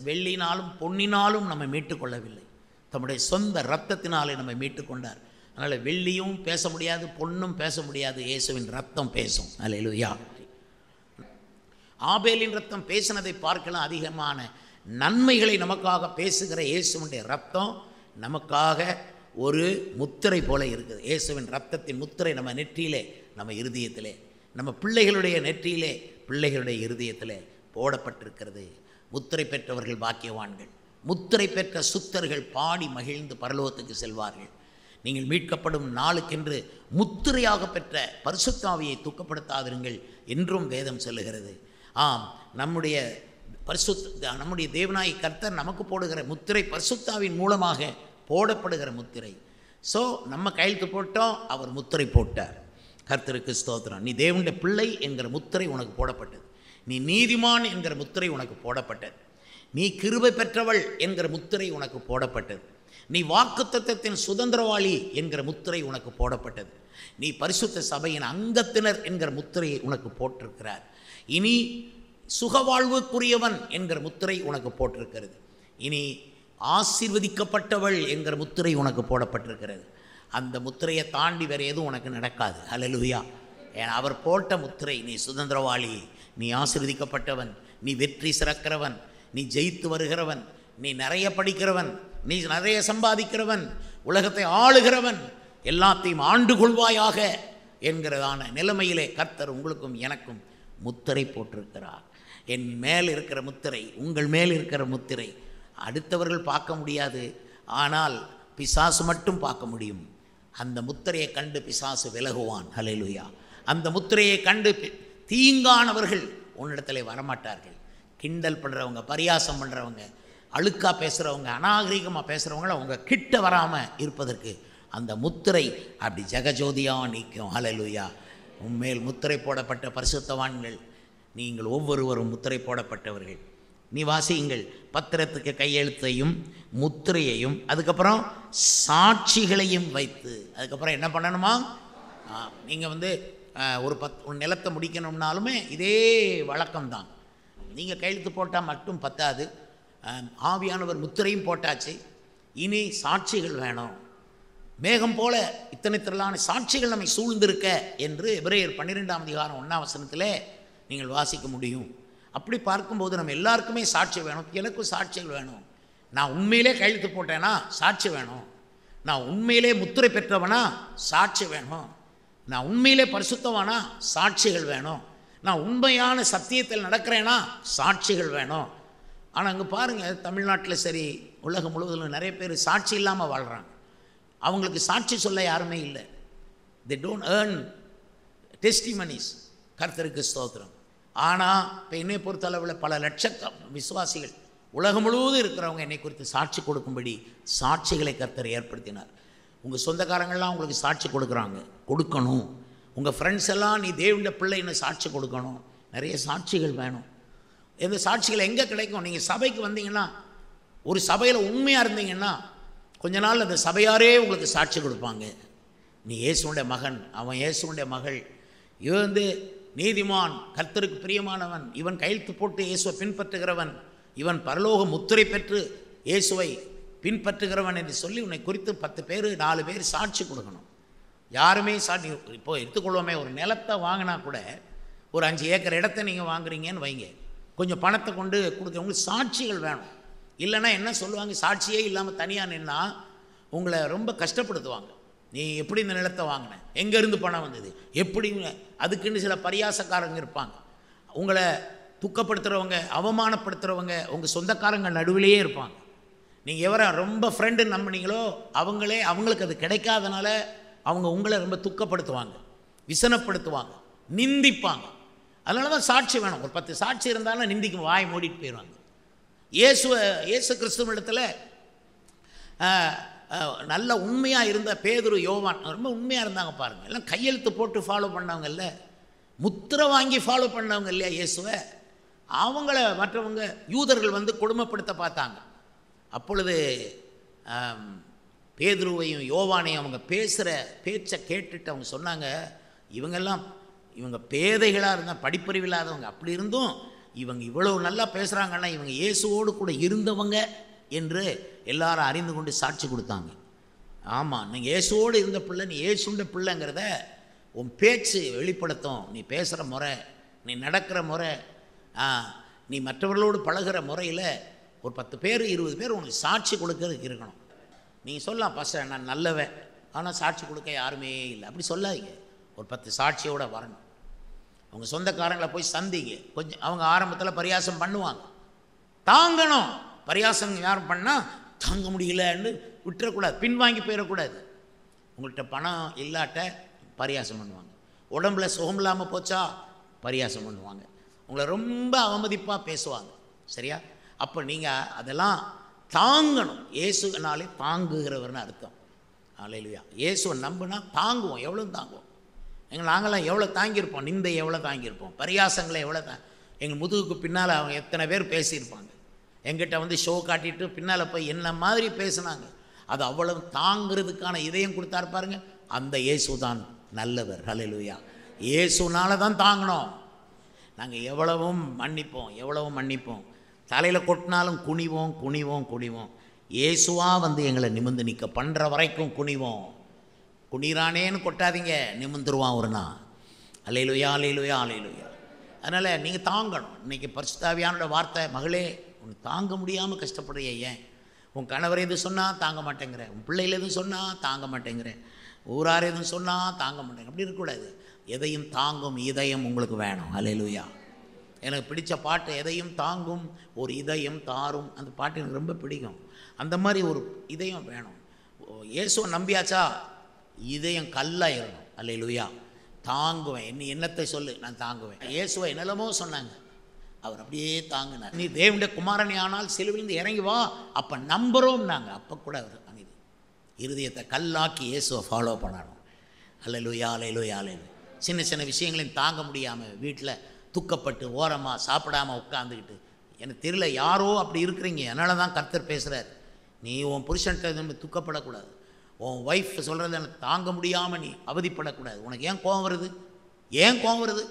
வெள்ளினாலும் பொன்னினாலும் நம்ம மீட்டுக்கொள்ளவில்லை, தம்முடைய சொந்த இரத்தத்தினாலே நம்ம மீட்டுக்கொண்டார். அதனால் வெள்ளியும் பேச முடியாது, பொன்னும் பேச முடியாது, இயேசுவின் ரத்தம் பேசும். அல்லேலூயா. ஆபேலின் ரத்தம் பேசினதை பார்க்கலாம் அதிகமான நன்மைகளை நமக்காக பேசுகிற இயேசுவினுடைய ரத்தம் நமக்காக ஒரு முத்திரை போல இருக்குது. இயேசுவின் ரத்தத்தின் முத்திரை நம்ம நெற்றியிலே, நம்ம இருதயத்திலே, நம்ம பிள்ளைகளுடைய நெற்றியிலே, பிள்ளைகளுடைய இருதயத்திலே போடப்பட்டிருக்கிறது. முத்திரை பெற்றவர்கள் பாக்கியவான்கள். முத்திரை பெற்ற சுத்தர்கள் பாடி மகிழ்ந்து பரலோகத்துக்கு செல்வார்கள். நீங்கள் மீட்கப்படும் நாளுக்கென்று முத்திரையாக பெற்ற பரிசுத்த ஆவியை தூக்கப்படுத்தாதிருங்கள் என்றும் வேதம் சொல்லுகிறது. ஆம், நம்முடைய தேவனாய் கர்த்தர் நமக்கு போடுகிற முத்திரை பரிசுத்தாவின் மூலமாக போடப்படுகிற முத்திரை. ஸோ நம்ம கையெழுத்து போட்டோம், அவர் முத்திரை போட்டார். கர்த்தருக்கு ஸ்தோத்திரம். நீ தேவனுடைய பிள்ளை என்கிற முத்திரை உனக்கு போடப்பட்டது. நீ நீதிமான் என்கிற முத்திரை உனக்கு போடப்பட்டது. நீ கிருபை பெற்றவள் என்கிற முத்திரை உனக்கு போடப்பட்டது. நீ வாக்குத்தத்தத்தின் சுதந்திரவாளி என்கிற முத்திரை உனக்கு போடப்பட்டது. நீ பரிசுத்த சபையின் அங்கத்தினர் என்கிற முத்திரையை உனக்கு போட்டிருக்கிறார். இனி சுகவாழ்வுக்குரியவன் என்கிற முத்திரை உனக்கு போட்டிருக்கிறது. இனி ஆசீர்வதிக்கப்பட்டவள் என்கிற முத்திரை உனக்கு போடப்பட்டிருக்கிறது. அந்த முத்திரையை தாண்டி வேறு எதுவும் உனக்கு நடக்காது. அல்லேலூயா. ஏன்னா அவர் போட்ட முத்திரை, நீ சுதந்திரவாளி, நீ ஆசீர்வதிக்கப்பட்டவன், நீ வெற்றி சிறக்கிறவன், நீ ஜெயித்து வருகிறவன், நீ நிறைய படிக்கிறவன், நீ நிறைய சம்பாதிக்கிறவன், உலகத்தை ஆளுகிறவன், எல்லாத்தையும் ஆண்டு கொள்வாயாக என்கிறதான நிலைமையிலே கர்த்தர் உங்களுக்கும் எனக்கும் முத்திரை போட்டிருக்கிறார். என் மேல் இருக்கிற முத்திரை, உங்கள் மேல் இருக்கிற முத்திரை அடுத்தவர்கள் பார்க்க முடியாது, ஆனால் பிசாசு மட்டும் பார்க்க முடியும். அந்த முத்திரையை கண்டு பிசாசு விலகுவான். ஹல்லேலூயா. அந்த முத்திரையை கண்டு தீங்கானவர்கள் உன்னிடத்தில் வரமாட்டார்கள். கிண்டல் பண்ணுறவங்க, பரியாசம் பண்ணுறவங்க, அழுக்காக பேசுகிறவங்க, அநாகரிகமாக பேசுகிறவங்கள அவங்க கிட்ட வராமல் இருப்பதற்கு அந்த முத்திரை அப்படி ஜெகஜோதியாக நிற்கும். ஹல்லேலூயா. உண்மையில் முத்திரை போடப்பட்ட பரிசுத்தவான்கள் நீங்கள் ஒவ்வொருவரும் முத்திரை போடப்பட்டவர்கள். நீ வாசியுங்கள், பத்திரத்துக்கு கையெழுத்தையும் முத்திரையையும் அதுக்கப்புறம் சாட்சிகளையும் வைத்து. அதுக்கப்புறம் என்ன பண்ணணுமா? நீங்கள் வந்து ஒரு நிலத்தை முடிக்கணும்னாலுமே இதே வழக்கம்தான். நீங்கள் கையெழுத்து போட்டால் மட்டும் பத்தாது, ஆவியானவர் முத்திரையும் போட்டாச்சு, இனி சாட்சிகள் வேணும். மேகம் போல இத்தனை திரளான சாட்சிகள் நம்மை சூழ்ந்திருக்க என்று எபிரேயர் 12ஆம் அதிகாரம் 1ஆம் வசனத்திலே நீங்கள் வாசிக்க முடியும். அப்படி பார்க்கும்போது நம்ம எல்லாருக்குமே சாட்சி வேணும். எனக்கும் சாட்சிகள் வேணும். நான் உண்மையிலே கையெழுத்து போட்டேன்னா சாட்சி வேணும். நான் உண்மையிலே முத்திரை பெற்றவனா சாட்சி வேணும். நான் உண்மையிலே பரிசுத்தவானா சாட்சிகள் வேணும். நான் உண்மையான சத்தியத்தில் நடக்கிறேன்னா சாட்சிகள் வேணும். ஆனால் அங்கே பாருங்கள், தமிழ்நாட்டில் சரி உலகம் முழுவதும் நிறைய பேர் சாட்சி இல்லாமல் வாழ்கிறாங்க. அவங்களுக்கு சாட்சி சொல்ல யாருமே இல்லை. they don't earn testimonies. கர்த்தருக்கு ஸ்தோத்திரம். ஆனால் இப்போ என்னை பொறுத்தளவில் பல லட்ச விசுவாசிகள் உலகம் முழுவதும் இருக்கிறவங்க என்னை குறித்து சாட்சி கொடுக்கும்படி சாட்சிகளை கர்த்தர் ஏற்படுத்தினார். உங்கள் சொந்தக்காரங்கள்லாம் உங்களுக்கு சாட்சி கொடுக்கணும். உங்கள் ஃப்ரெண்ட்ஸ் எல்லாம் நீ தேவனுடைய பிள்ளைன்னு சாட்சி கொடுக்கணும். நிறைய சாட்சிகள் வேணும். இந்த சாட்சிகள் எங்கே கிடைக்கும்? நீங்கள் சபைக்கு வந்தீங்கன்னா, ஒரு சபையில் உண்மையாக இருந்தீங்கன்னா கொஞ்ச நாள் அந்த சபையாரே உங்களுக்கு சாட்சி கொடுப்பாங்க. நீ இயேசுவுடைய மகன், அவன் இயேசுவுடைய மகள், இவன் வந்து நீதிமான், கர்த்தருக்கு பிரியமானவன், இவன் கையெழுத்து போட்டு இயேசுவை பின்பற்றுகிறவன், இவன் பரலோக முத்திரை பெற்று இயேசுவை பின்பற்றுகிறவன் என்று சொல்லி உன்னை குறித்து 10 பேர் 4 பேர் சாட்சி கொடுக்கணும். யாருமே சாட்சி இப்போ எடுத்துக்கொள்வோமே, ஒரு நிலத்தை வாங்கினா கூட ஒரு 5 ஏக்கர் இடத்த நீங்கள் வாங்குறீங்கன்னு வைங்க, கொஞ்சம் பணத்தை கொண்டு கொடுக்க உங்களுக்கு சாட்சிகள் வேணும். இல்லைன்னா என்ன சொல்லுவாங்க, சாட்சியே இல்லாமல் தனியாக நின்னா உங்களை ரொம்ப கஷ்டப்படுத்துவாங்க. நீ எப்படி இந்த நிலத்தை வாங்கின, எங்கேருந்து பணம் வந்தது, எப்படி, அதுக்குன்னு சில பரியாசக்காரங்க இருப்பாங்க. உங்களை துக்கப்படுத்துகிறவங்க, அவமானப்படுத்துகிறவங்க உங்கள் சொந்தக்காரங்க நடுவிலேயே இருப்பாங்க. நீங்கள் எவரை ரொம்ப ஃப்ரெண்டுன்னு நம்பினீங்களோ அவங்களுக்கு அது கிடைக்காதனால அவங்க உங்களை ரொம்ப துக்கப்படுத்துவாங்க, விசனப்படுத்துவாங்க, நிந்திப்பாங்க. அதனால தான் சாட்சி வேணும். ஒரு 10 சாட்சி இருந்தாலும் நிந்திக்கு வாய் மூடிட்டு போயிடுவாங்க. இயேசு கிறிஸ்துவிடத்தில் நல்ல உண்மையாக இருந்த பேதுரு, யோவான் ரொம்ப உண்மையாக இருந்தாங்க பாருங்கள். எல்லாம் கையெழுத்து போட்டு ஃபாலோ பண்ணவங்க இல்லை, முத்திரை வாங்கி ஃபாலோ பண்ணவங்க இல்லையா இயேசுவை. அவங்கள மற்றவங்க யூதர்கள் வந்து கொடுமைப்படுத்த பார்த்தாங்க. அப்பொழுது பேதுருவையும் யோவானையும் அவங்க பேசுகிற பேச்சை கேட்டுட்டு அவங்க சொன்னாங்க, இவங்க பேதைகளாக இருந்தால், படிப்பறிவில்லாதவங்க, அப்படி இருந்தும் இவங்க இவ்வளோ நல்லா பேசுகிறாங்கன்னா இவங்க இயேசுவோடு கூட இருந்தவங்க என்று எல்லாரும் அறிந்து கொண்டு சாட்சி கொடுத்தாங்க. ஆமாம், நீங்கள் இயேசுவோடு இருந்த பிள்ளை, நீ இயேசுண்ட பிள்ளைங்கிறத உன் பேச்சு வெளிப்படுத்தும். நீ பேசுகிற முறை, நீ நடக்கிற முறை, நீ மற்றவர்களோடு பழகிற முறையில் ஒரு 10 பேர் 20 பேர் உங்களுக்கு சாட்சி கொடுக்கறதுக்கு இருக்கணும். நீங்கள் சொல்லலாம், பாஸ்டர் நான் நல்லவன், ஆனால் சாட்சி கொடுக்க யாருமே இல்லை, அப்படி சொல்லாதீங்க. ஒரு 10 சாட்சியோடு வரணும். அவங்க சொந்தக்காரங்களை போய் சந்திங்க. கொஞ்சம் அவங்க ஆரம்பத்தில் பரியாசம் பண்ணுவாங்க, தாங்கணும். பரியாசம் யாரும் பண்ணால் தாங்க முடியலன்னு விட்டுறக்கூடாது, பின்வாங்கி போயிடக்கூடாது. உங்கள்கிட்ட பணம் இல்லாட்ட பரியாசம் பண்ணுவாங்க, உடம்புல சுகம் இல்லாமல் போச்சா பரியாசம் பண்ணுவாங்க, உங்களை ரொம்ப அவமதிப்பாக பேசுவாங்க. சரியா? அப்போ நீங்கள் அதெல்லாம் தாங்கணும். இயேசுனாலே தாங்குகிறவர்னு அர்த்தம். அல்லேலூயா. இயேசுவை நம்புனா தாங்குவோம். எவ்வளோ தாங்குவோம்? நாங்களாம் எவ்வளோ தாங்கியிருப்போம், நிந்தை எவ்வளோ தாங்கியிருப்போம், பரியாசங்களை எவ்வளோ எங்கள் முதுகுக்கு பின்னால் அவங்க எத்தனை பேர் பேசியிருப்பாங்க. எங்கிட்ட வந்து ஷோ காட்டிட்டு பின்னால் போய் என்ன மாதிரி பேசுனாங்க. அது அவ்வளவு தாங்கிறதுக்கான இதயம் கொடுத்தாரு பாருங்க. அந்த இயேசு தான் நல்லவர். அல்லேலூயா. இயேசுனால தான் தாங்கணும். நாங்கள் எவ்வளவும் மன்னிப்போம், தலையில் கொட்டினாலும் குனிவோம். இயேசுவா வந்து எங்களை நிமிர்ந்து நிற்க பண்ணுற வரைக்கும் குனிறானேன்னு கொட்டாதீங்க, நிமிர்ந்துருவான் ஒரு நாள். அல்லேலூயா. அதனால் நீங்கள் தாங்கணும். இன்றைக்கி பரிசுத்த ஆவியானோட வார்த்தை, மகளே உன் தாங்க முடியாமல் கஷ்டப்படுறிய, ஏன் உன் கணவர் எதுவும் சொன்னால் தாங்க மாட்டேங்கிற, உன் பிள்ளைகள் எதுவும் சொன்னால் தாங்க மாட்டேங்கிற, ஊரார் எதுவும் சொன்னால் தாங்க மாட்டேங்க. அப்படி இருக்கக்கூடாது. எதையும் தாங்கும் இதயம் உங்களுக்கு வேணும். அல்லேலூயா. எனக்கு பிடித்த பாட்டு, எதையும் தாங்கும் ஒரு இதயம் தாரும், அந்த பாட்டு எனக்கு ரொம்ப பிடிக்கும். அந்த மாதிரி ஒரு இதயம் வேணும். இயேசுவை நம்பியாச்சா இதயம் கல்லாயிரணும். அல்லேலூயா. தாங்குவேன், நீ என்னத்தை சொல்லு, நான் தாங்குவேன். இயேசுவை என்னெல்லாமோ சொன்னாங்க, அவர் அப்படியே தாங்கினார். நீ தேவனுடைய குமாரனே ஆனால் சிலுவிலிருந்து இறங்கி வா, அப்போ நம்புகிறோம் நாங்கள். அப்போ கூட அவர் அங்கே இருதயத்தை கல்லாக்கி இயேசுவை ஃபாலோ பண்ணணும். அல்லேலூயா. சின்ன சின்ன விஷயங்களையும் தாங்க முடியாமல் வீட்டில் துக்கப்பட்டு ஓரமாக சாப்பிடாமல் உட்காந்துக்கிட்டு, எனக்கு தெரியல யாரோ அப்படி இருக்கிறீங்க. அதனால தான் கர்த்தர் பேசுகிறார். நீ உன் புருஷன்கிட்ட துக்கப்படக்கூடாது. உன் ஒய்ஃப் சொல்கிறது எனக்கு தாங்க முடியாமல் நீ அவதிப்படக்கூடாது. உனக்கு ஏன் கோவம் வருது?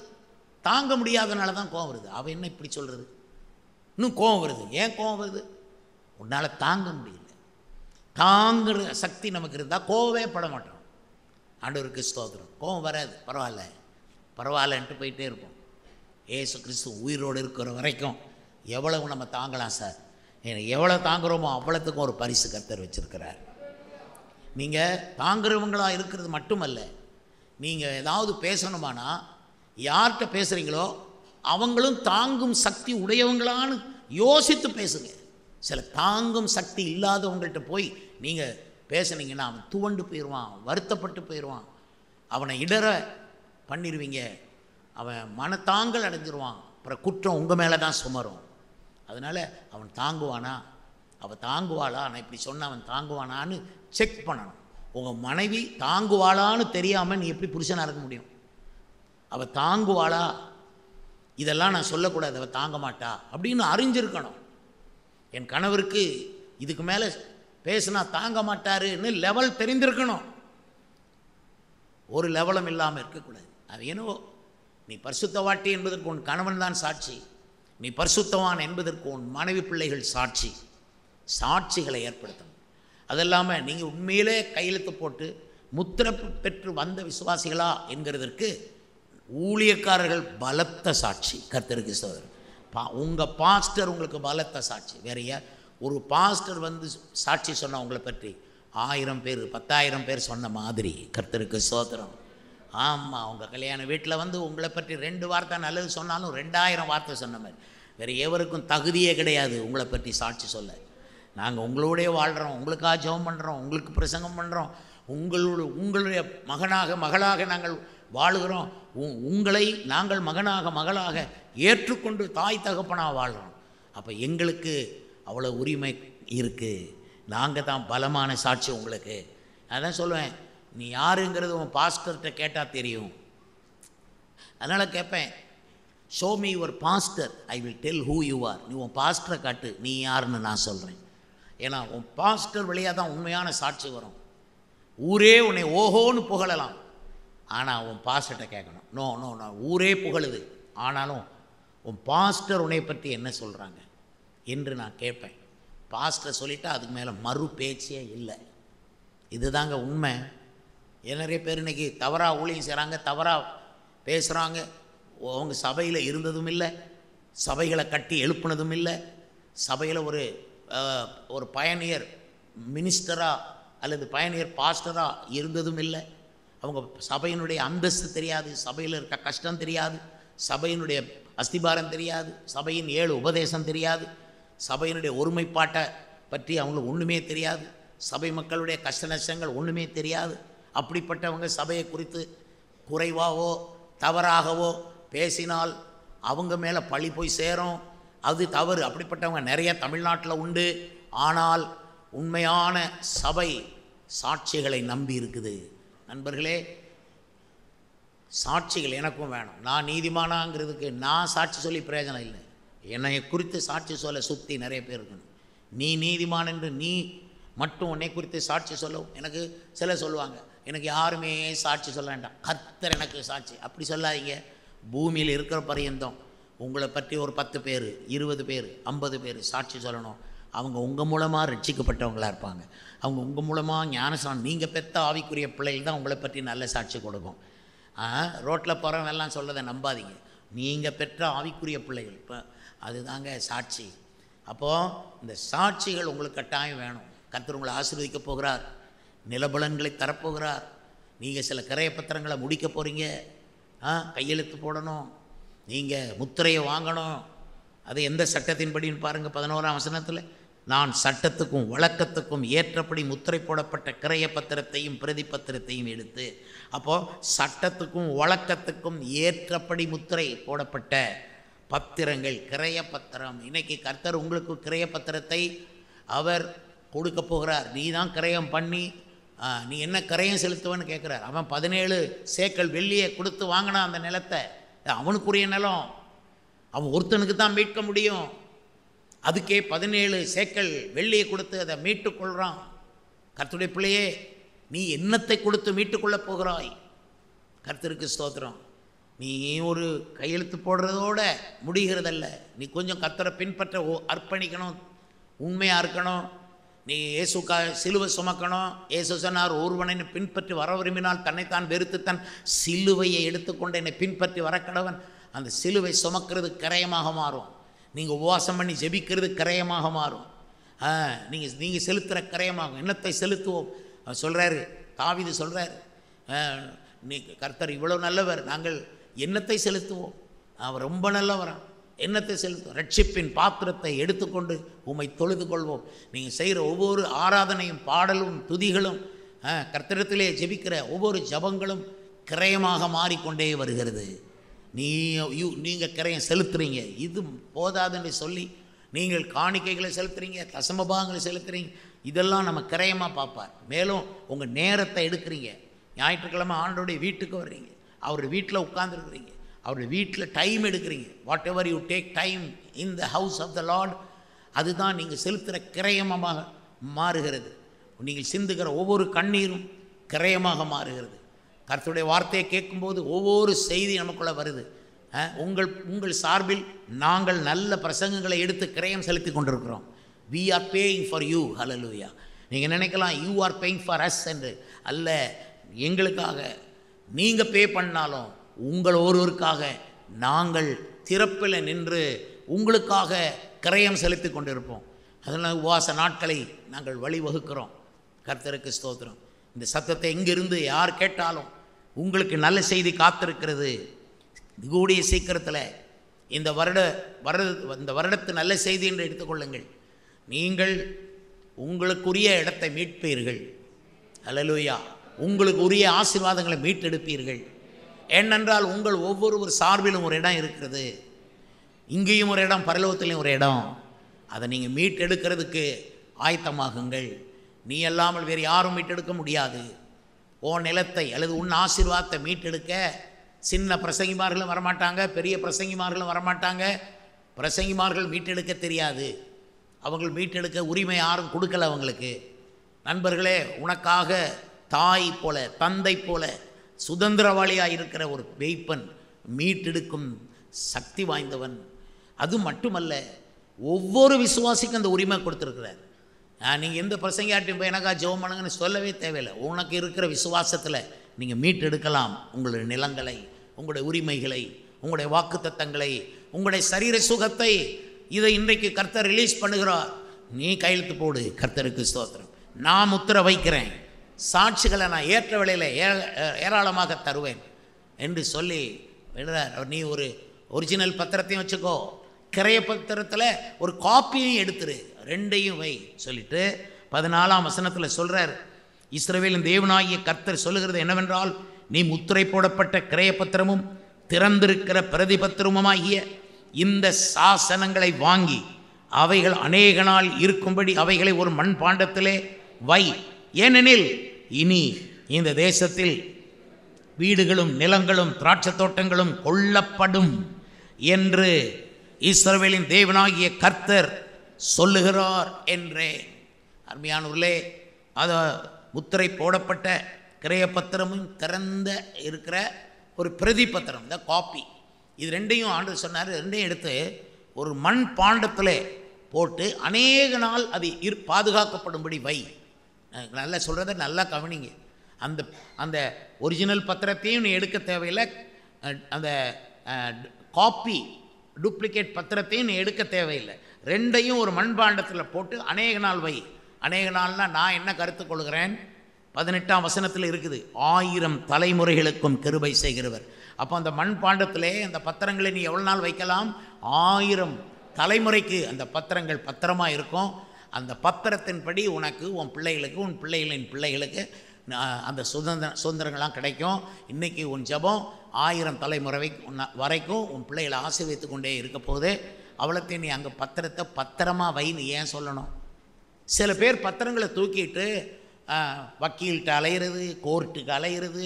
தாங்க முடியாதனால தான் கோவம் வருது. அவன் என்ன இப்படி சொல்கிறது? இன்னும் கோவம் வருது. ஏன் கோவம் வருது? உன்னால் தாங்க முடியல. தாங்குற சக்தி நமக்கு இருந்தால் கோவமே பட மாட்டோம். ஆண்டவருக்கு ஸ்தோத்திரம். கோவம் வராது. பரவாயில்லன்ட்டு போயிட்டே இருப்போம். ஏசு கிறிஸ்து உயிரோடு இருக்கிற வரைக்கும் எவ்வளவு நம்ம தாங்கலாம் சார். எவ்வளோ தாங்குகிறோமோ அவ்வளோத்துக்கும் ஒரு பரிசு கர்த்தர் வச்சுருக்கிறார். நீங்கள் தாங்குறவங்களாக இருக்கிறது மட்டுமல்ல, நீங்கள் ஏதாவது பேசணுமானா யார்கிட்ட பேசுகிறீங்களோ அவங்களும் தாங்கும் சக்தி உடையவங்களான்னு யோசித்து பேசுங்க. சில தாங்கும் சக்தி இல்லாதவங்கள்ட்ட போய் நீங்கள் பேசுனீங்கன்னா அவன் துவண்டு போயிடுவான், வருத்தப்பட்டு போயிடுவான், அவனை இடற பண்ணிடுவீங்க, அவன் மனத்தாங்கல் அடைஞ்சிருவான், அப்புறம் குற்றம் உங்கள் மேலே தான் சுமரும். அதனால் அவன் தாங்குவானா, அவள் தாங்குவாளா, நான் இப்படி சொன்ன அவன் தாங்குவானான்னு செக் பண்ணணும். உங்கள் மனைவி தாங்குவாளான்னு தெரியாமல் நீ எப்படி புருஷனாக இருக்க முடியும்? அவள் தாங்குவாளா, இதெல்லாம் நான் சொல்லக்கூடாது, அவள் தாங்க மாட்டா அப்படின்னு அறிஞ்சிருக்கணும். என் கணவருக்கு இதுக்கு மேலே பேசுனா தாங்க மாட்டாருன்னு லெவல் தெரிந்திருக்கணும். ஒரு லெவலும் இல்லாமல் இருக்கக்கூடாது. அது என்னவோ நீ பரிசுத்தவாட்டி என்பதற்கு உன் கணவன் தான் சாட்சி, நீ பரிசுத்தவான் என்பதற்கு உன் மனைவி பிள்ளைகள் சாட்சி. சாட்சிகளை ஏற்படுத்தணும். அதெல்லாமல் நீங்கள் உண்மையிலே கையெழுத்து போட்டு முத்திரை பெற்று வந்த விசுவாசிகளா என்கிறதற்கு ஊழியக்காரர்கள் பலத்த சாட்சி. கர்த்தருக்கு ஸ்தோத்திரம். உங்கள் பாஸ்டர் உங்களுக்கு பலத்த சாட்சி. வேறையா ஒரு பாஸ்டர் வந்து சாட்சி சொன்ன உங்களை பற்றி 1000 பேர் 10,000 பேர் சொன்ன மாதிரி. கர்த்தருக்கு ஸ்தோத்திரம். ஆமாம், உங்கள் கல்யாண வீட்டில் வந்து உங்களை பற்றி 2 வார்த்தை நல்லது சொன்னாலும் 2000 வார்த்தை சொன்ன மாதிரி. வேறு எவருக்கும் தகுதியே கிடையாது உங்களை பற்றி சாட்சி சொல்ல. நாங்கள் உங்களோடய வாழ்கிறோம், உங்களுக்காக ஜெபம் பண்ணுறோம், உங்களுக்கு பிரசங்கம் பண்ணுறோம், உங்களுடைய மகளாக நாங்கள் வாழுகிறோம். உங்களை நாங்கள் மகளாக ஏற்றுக்கொண்டு தாய் தகப்பனாக வாழ்கிறோம். அப்போ எங்களுக்கு அவ்வளோ உரிமை இருக்குது. நாங்கள் தான் பலமான சாட்சி உங்களுக்கு. அதான் சொல்லுவேன், நீ யாருங்கிறது உன் பாஸ்டர்கிட்ட கேட்டால் தெரியும். அதனால் கேட்பேன், show me your pastor, I will tell who you are. நீ உன் பாஸ்டரை காட்டு, நீ யாருன்னு நான் சொல்கிறேன். ஏன்னா உன் பாஸ்டர் வழியாக தான் உண்மையான சாட்சி வரும். ஊரே உன்னை ஓஹோன்னு புகழலாம், ஆனால் உன் பாஸ்டர்கிட்ட கேட்கணும். நோ நோ நோ, ஊரே புகழுது, ஆனாலும் உன் பாஸ்டர் உன்னை பற்றி என்ன சொல்கிறாங்க என்று நான் கேட்பேன். பாஸ்டர் சொல்லிட்டா அதுக்கு மேலே மறு பேச்சே இல்லை. இதுதாங்க உண்மை. நிறைய பேர் இன்றைக்கி தவறாக ஊழியம் செய்கிறாங்க, தவறாக பேசுகிறாங்க. அவங்க சபையில் இருந்ததும் இல்லை, சபைகளை கட்டி எழுப்புனதும் இல்லை, சபையில் ஒரு பயணியர் மினிஸ்டராக அல்லது பயணியர் பாஸ்டராக இருந்ததும் இல்லை. அவங்க சபையினுடைய அந்தஸ்து தெரியாது, சபையில் இருக்க கஷ்டம் தெரியாது, சபையினுடைய அஸ்திபாரம் தெரியாது, சபையின் 7 உபதேசம் தெரியாது, சபையினுடைய ஒருமைப்பாட்டை பற்றி அவங்களுக்கு ஒன்றுமே தெரியாது, சபை மக்களுடைய கஷ்ட நஷ்டங்கள் ஒன்றுமே தெரியாது. அப்படிப்பட்டவங்க சபையை குறித்து குறைவாகவோ தவறாகவோ பேசினால் அவங்க மேலே பழி போய் சேரும். அது தவறு. அப்படிப்பட்டவங்க நிறைய தமிழ்நாட்டில் உண்டு. ஆனால் உண்மையான சபை சாட்சிகளை நம்பி இருக்குது. நண்பர்களே, சாட்சிகள் எனக்கும் வேணும். நான் நீதிமானாங்கிறதுக்கு நான் சாட்சி சொல்லி பிரயோஜனம் இல்லை. என்னை குறித்து சாட்சி சொல்ல சுற்றி நிறைய பேர் இருக்கணும். நீ நீதிமான் என்று நீ மட்டும் உன்னை குறித்து சாட்சி சொல்லவும். எனக்கு சிலர் சொல்லுவாங்க, எனக்கு யாருமே சாட்சி சொல்ல வேண்டாம், கர்த்தர் எனக்கு சாட்சி. அப்படி சொல்லாதீங்க. பூமியில் இருக்கிற பரியந்தம் உங்களை பற்றி ஒரு 10 பேர் 20 பேர் 50 பேர் சாட்சி சொல்லணும். அவங்க உங்கள் மூலமாக ரட்சிக்கப்பட்டவங்களாக இருப்பாங்க. அவங்க உங்கள் மூலமாக ஞானஸ்நானம், நீங்கள் பெற்ற ஆவிக்குரிய பிள்ளைகள் தான் உங்களை பற்றி நல்ல சாட்சி கொடுக்கும். ரோட்டில் போகிறவங்கெல்லாம் சொல்லதை நம்பாதீங்க. நீங்கள் பெற்ற ஆவிக்குரிய பிள்ளைகள் இப்போ அதுதாங்க சாட்சி. அப்போது இந்த சாட்சிகள் உங்களுக்கு கட்டாயம் வேணும். கர்த்தர் உங்களை ஆசீர்வதிக்க போகிறார், நிலபலன்களை தரப்போகிறார். நீங்கள் சில கிரய பத்திரங்களை முடிக்க போகிறீங்க, கையெழுத்து போடணும், நீங்கள் முத்திரையை வாங்கணும். அது எந்த சட்டத்தின்படின்னு பாருங்கள். 11ஆம் வசனத்தில், நான் சட்டத்துக்கும் வழக்கத்துக்கும் ஏற்றபடி முத்திரை போடப்பட்ட கிரய பத்திரத்தையும் பிரதி பத்திரத்தையும் எடுத்து. அப்போது சட்டத்துக்கும் வழக்கத்துக்கும் ஏற்றபடி முத்திரை போடப்பட்ட பத்திரங்கள், கிரய பத்திரம். இன்றைக்கி கர்த்தர் உங்களுக்கு கிரய பத்திரத்தை அவர் கொடுக்க போகிறார். நீ தான் கிரயம் பண்ணி நீ என்ன கிரயம் செலுத்துவன்னு கேட்குறார். அவன் 17 சேக்கல் வெள்ளியை கொடுத்து வாங்கினான் அந்த நிலத்தை. அவனுக்குரிய நிலம், அவன் ஒருத்தனுக்கு தான் மீட்க முடியும். அதுக்கே 17 சேக்கல் வெள்ளியை கொடுத்து அதை மீட்டுக்கொள்கிறான். கர்த்தருடைய பிள்ளையே, நீ என்னத்தை கொடுத்து மீட்டுக்கொள்ளப் போகிறாய்? கர்த்தருக்கு ஸ்தோத்திரம். நீ ஒரு கையெழுத்து போடுறதோட முடிகிறதல்ல. நீ கொஞ்சம் கர்த்தரை பின்பற்ற அர்ப்பணிக்கணும், உண்மையாக இருக்கணும். நீ இயேசுக்கா சிலுவை சுமக்கணும். இயேசு சொன்னார், ஒருவன் என்னை பின்பற்றி வர விரும்பினால் தன்னைத்தான் வெறுத்து தன் சிலுவையை எடுத்துக்கொண்டு என்னை பின்பற்றி வரக்கடவன். அந்த சிலுவை சுமக்கிறது கிரயமாக மாறும். நீங்கள் உபவாசம் பண்ணி ஜெபிக்கிறது கிரயமாக மாறும். நீங்கள் செலுத்துகிற கிரயமாகும். என்னத்தை செலுத்துவோம்? அவர் சொல்கிறாரு, தாவீது சொல்கிறார், நீ கர்த்தர் இவ்வளோ நல்லவர், நாங்கள் என்னத்தை செலுத்துவோம்? அவன் ரொம்ப நல்லவரான். என்னத்தை செலுத்தும்? ரட்சிப்பின் பாத்திரத்தை எடுத்துக்கொண்டு உம்மை தொழுது கொள்வோம். நீங்கள் செய்கிற ஒவ்வொரு ஆராதனையும் பாடலும் துதிகளும் கர்த்தரிடத்திலே ஜெபிக்கிற ஒவ்வொரு ஜபங்களும் கிரயமாக மாறிக்கொண்டே வருகிறது. நீங்கள் கிரயம் செலுத்துறீங்க, இது போதாதுன்னு சொல்லி நீங்கள் காணிக்கைகளை செலுத்துறீங்க, தசமபாகங்களை செலுத்துறீங்க, இதெல்லாம் நம்ம கிரயமாக பார்ப்பார். மேலும் உங்கள் நேரத்தை எடுக்கிறீங்க. ஞாயிற்றுக்கிழமை ஆண்டோடைய வீட்டுக்கு வர்றீங்க, அவருடைய வீட்டில் உட்கார்ந்துருக்குறீங்க, அவருடைய வீட்டில் டைம் எடுக்கிறீங்க. Whatever you take time in the house of the Lord, அதுதான் நீங்கள் செலுத்துகிற கிரயமாக மாறுகிறது. நீங்கள் சிந்துகிற ஒவ்வொரு கண்ணீரும் கிரயமாக மாறுகிறது. கர்த்தருடைய வார்த்தையை கேட்கும்போது ஒவ்வொரு செய்தி நமக்குள்ளே வருது. உங்கள் சார்பில் நாங்கள் நல்ல பிரசங்கங்களை எடுத்து கிரயம் செலுத்தி கொண்டிருக்கிறோம். we are paying for you. hallelujah. நீங்கள் நினைக்கலாம் you are paying for us என்று. அல்ல, எங்களுக்காக நீங்கள் பே பண்ணாலும் உங்கள் ஒருவருக்காக நாங்கள் திறப்பில் நின்று உங்களுக்காக கிரயம் செலுத்தி கொண்டிருப்போம். அதனால் உபவாச நாட்களை நாங்கள் வழிவகுக்கிறோம். கர்த்தருக்கு ஸ்தோத்திரம். இந்த சத்தத்தை எங்கிருந்து யார் கேட்டாலும் உங்களுக்கு நல்ல செய்தி காத்திருக்கிறது. கூடிய சீக்கிரத்தில் இந்த வருடத்து நல்ல செய்தி என்று எடுத்துக்கொள்ளுங்கள். நீங்கள் உங்களுக்குரிய இடத்தை மீட்பீர்கள். அல்லேலூயா. உங்களுக்கு உரிய ஆசீர்வாதங்களை மீட்டெடுப்பீர்கள். ஏனென்றால் உங்கள் ஒவ்வொரு சார்பிலும் ஒரு இடம் இருக்கிறது. இங்கேயும் ஒரு இடம், பரலோகத்திலையும் ஒரு இடம். அதை நீங்கள் மீட்டெடுக்கிறதுக்கு ஆயத்தமாகுங்கள். நீ அல்லாமல் வேறு யாரும் மீட்டெடுக்க முடியாது. உன் நிலத்தை அல்லது உன் ஆசீர்வாதத்தை மீட்டெடுக்க சின்ன பிரசங்கிமார்களும் வரமாட்டாங்க, பெரிய பிரசங்கிமார்களும் வரமாட்டாங்க. பிரசங்கிமார்கள் மீட்டெடுக்க தெரியாது. அவர்கள் மீட்டெடுக்க உரிமை யாரும் கொடுக்கல அவங்களுக்கு. நண்பர்களே, உனக்காக தாய் போல தந்தை போல சுதந்திரவாளியாக இருக்கிற ஒரு மேய்ப்பன், மீட்டெடுக்கும் சக்தி வாய்ந்தவன். அது மட்டுமல்ல, ஒவ்வொரு விசுவாசிக்கும் அந்த உரிமை கொடுத்துருக்கிறார். நீங்கள் எந்த பிரசங்கியாட்டையும் போய் எனக்கா ஜெபம் பண்ணுங்கன்னு சொல்லவே தேவையில்லை. உனக்கு இருக்கிற விசுவாசத்தில் நீங்கள் மீட்டெடுக்கலாம் உங்களுடைய நிலங்களை, உங்களுடைய உரிமைகளை, உங்களுடைய வாக்குத்தத்தங்களை, உங்களுடைய சரீர சுகத்தை. இதை இன்றைக்கு கர்த்தர் ரிலீஸ் பண்ணுகிறார். நீ கையெழுத்து போடு. கர்த்தருக்கு ஸ்தோத்திரம். நான் முத்திர வைக்கிறேன், சாட்சிகளை நான் ஏற்ற வேளையில் ஏராளமாக தருவேன் என்று சொல்லி நீ ஒரு ஒரிஜினல் பத்திரத்தையும் வச்சுக்கோ, கிரைய பத்திரத்தில் ஒரு காப்பியையும் எடுத்துரு, ரெண்டையும் வை சொல்லிட்டு 14ஆம் வசனத்தில் சொல்கிறார். இஸ்ரவேலின் தேவனாகிய கர்த்தர் சொல்லுகிறது என்னவென்றால், நீ முத்திரை போடப்பட்ட கிரைய பத்திரமும் திறந்திருக்கிற பிரதிபத்திரமுமாகிய இந்த சாசனங்களை வாங்கி அவைகள் அநேக நாள் இருக்கும்படி அவைகளை ஒரு மண்பாண்டத்திலே வை. ஏனெனில் இனி இந்த தேசத்தில் வீடுகளும் நிலங்களும் திராட்சை தோட்டங்களும் கொல்லப்படும் என்று இஸ்ரவேலின் தேவனாகிய கர்த்தர் சொல்லுகிறார் என்றே. அருமையானவர்களே, அது முத்திரை போடப்பட்ட கிரைய பத்திரமும் திறந்த இருக்கிற ஒரு பிரதி பத்திரம், இந்த காப்பி, இது ரெண்டையும் ஆண்டவர் சொன்னார். ரெண்டையும் எடுத்து ஒரு மண் பாண்டத்தில் போட்டு அநேக நாள் அது பாதுகாக்கப்படும்படி வை. நல்லா சொல்கிறத நல்லா கவனிங்க. அந்த ஒரிஜினல் பத்திரத்தையும் நீ எடுக்க தேவையில்லை, அந்த காப்பி டூப்ளிகேட் பத்திரத்தையும் நீ எடுக்க தேவையில்லை. ரெண்டையும் ஒரு மண்பாண்டத்தில் போட்டு அநேக நாள் வை. அநேக நாள்னால் நான் என்ன கருத்து கொள்கிறேன், 18ஆம் வசனத்தில் இருக்குது, 1000 தலைமுறைகளுக்கும் கிருபை செய்கிறவர். அப்போ அந்த மண்பாண்டத்திலே அந்த பத்திரங்களை நீ எவ்வளோ நாள் வைக்கலாம்? 1000 தலைமுறைக்கு அந்த பத்திரங்கள் பத்திரமாக இருக்கும். அந்த பத்திரத்தின்படி உனக்கு, உன் பிள்ளைகளுக்கு, உன் பிள்ளைகளின் பிள்ளைகளுக்கு அந்த சுதந்திரங்கள்லாம் கிடைக்கும். இன்றைக்கி உன் ஜபம் 1000 தலைமுறை வரைக்கும் உன் பிள்ளைகளை ஆசீர்வதித்து கொண்டே இருக்க போகுது. அவ்வளோத்தையும் நீ அங்கே பத்திரத்தை பத்திரமாக வைன்னு ஏன் சொல்லணும்? சில பேர் பத்திரங்களை தூக்கிட்டு வக்கீல்கிட்ட அலையிறது, கோர்ட்டுக்கு அலையிறது,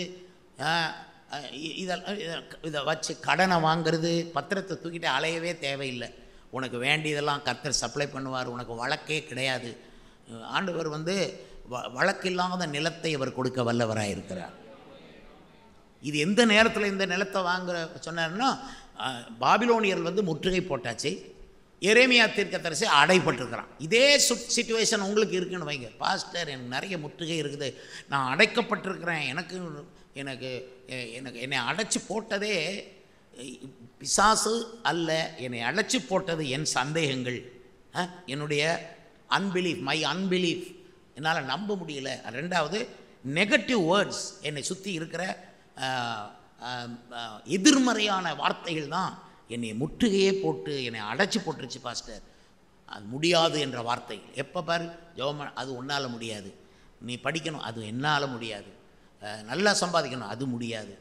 இதை வச்சு கடனை வாங்கிறது. பத்திரத்தை தூக்கிட்டு அலையவே தேவையில்லை. உனக்கு வேண்டியதெல்லாம் கர்த்தர் சப்ளை பண்ணுவார். உனக்கு வழக்கே கிடையாது. ஆண்டவர் வழக்கில்லாத நிலத்தை அவர் கொடுக்க வல்லவராக இருக்கிறார். இது எந்த நேரத்தில் இந்த நிலத்தை வாங்குற சொன்னார்னா, பாபிலோனியர்கள் முற்றுகை போட்டாச்சு, எரேமியா தீர்க்கதரிசி அடைப்பட்டிருக்கிறான். இதே சிச்சுவேஷன் உங்களுக்கு இருக்குன்னு வைங்க. பாஸ்டர், எனக்கு நிறைய முற்றுகை இருக்குது, நான் அடைக்கப்பட்டிருக்கிறேன், என்னை அடைச்சி போட்டதே பிசாசு அல்ல, என்னை அடைச்சி போட்டது என் சந்தேகங்கள், என்னுடைய மை அன்பிலீஃப், என்னால் நம்ப முடியல. ரெண்டாவது, நெகட்டிவ் வேர்ட்ஸ், என்னை சுற்றி இருக்கிற எதிர்மறையான வார்த்தைகள் தான் என்னை முற்றுகையே போட்டு என்னை அடைச்சி போட்டுருச்சு பாஸ்டர். அது முடியாது என்ற வார்த்தை. எப்போ பாரு ஜெபம், அது உன்னால் முடியாது. நீ படிக்கணும், அது என்னால் முடியாது. நல்லா சம்பாதிக்கணும், அது முடியாது.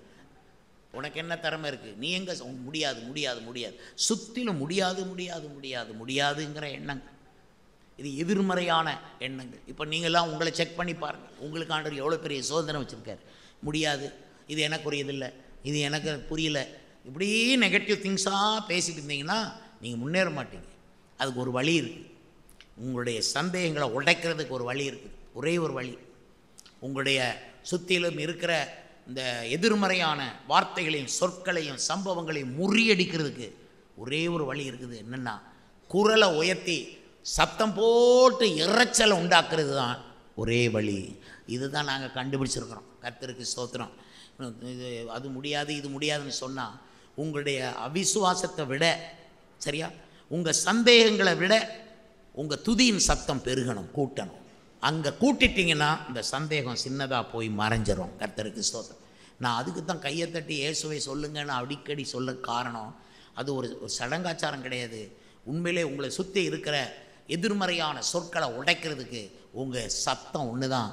உனக்கு என்ன திறமை இருக்குது, நீ எங்கே முடியாது முடியாது முடியாது. சுற்றிலும் முடியாது முடியாது முடியாது முடியாதுங்கிற எண்ணங்கள். இது எதிர்மறையான எண்ணங்கள். இப்போ நீங்கள்லாம் உங்களை செக் பண்ணி பாருங்கள். உங்களுக்கு ஆண்டவர் எவ்வளோ பெரிய சோதனை வச்சுருக்காரு. முடியாது, இது எனக்குரியதில்லை, இது எனக்கு புரியல, இப்படி நெகட்டிவ் திங்ஸாக பேசிட்டு இருந்தீங்கன்னா நீங்கள் முன்னேற மாட்டீங்க. அதுக்கு ஒரு வழி இருக்குது. உங்களுடைய சந்தேகங்களை உடைக்கிறதுக்கு ஒரு வழி இருக்குது. ஒரே ஒரு வழி, உங்களுடைய சுற்றிலும் இருக்கிற இந்த எதிர்மறையான வார்த்தைகளையும் சொற்களையும் சம்பவங்களையும் முறியடிக்கிறதுக்கு ஒரே ஒரு வழி இருக்குது. என்னென்னா, குரலை உயர்த்தி சத்தம் போட்டு இறைச்சலை உண்டாக்குறது தான் ஒரே வழி. இதுதான் நாங்கள் கண்டுபிடிச்சிருக்கிறோம். கர்த்தருக்கு ஸ்தோத்திரம். இது அது முடியாது இது முடியாதுன்னு சொன்னால் உங்களுடைய அவிசுவாசத்தை விட, சரியா, உங்கள் சந்தேகங்களை விட உங்கள் துதியின் சத்தம் பெருகணும், கூட்டணும். அங்கே கூட்டிட்டிங்கன்னா இந்த சந்தேகம் சின்னதாக போய் மறைஞ்சிரும். கர்த்தருக்கு ஸ்தோத்திரம். நான் அதுக்கு தான் கையை தட்டி இயேசுவை சொல்லுங்கன்னு அடிக்கடி சொல்ல காரணம், அது ஒரு சடங்காச்சாரம் கிடையாது. உண்மையிலே உங்களை சுற்றி இருக்கிற எதிர்மறையான சொற்களை உடைக்கிறதுக்கு உங்கள் சத்தம் ஒன்று தான்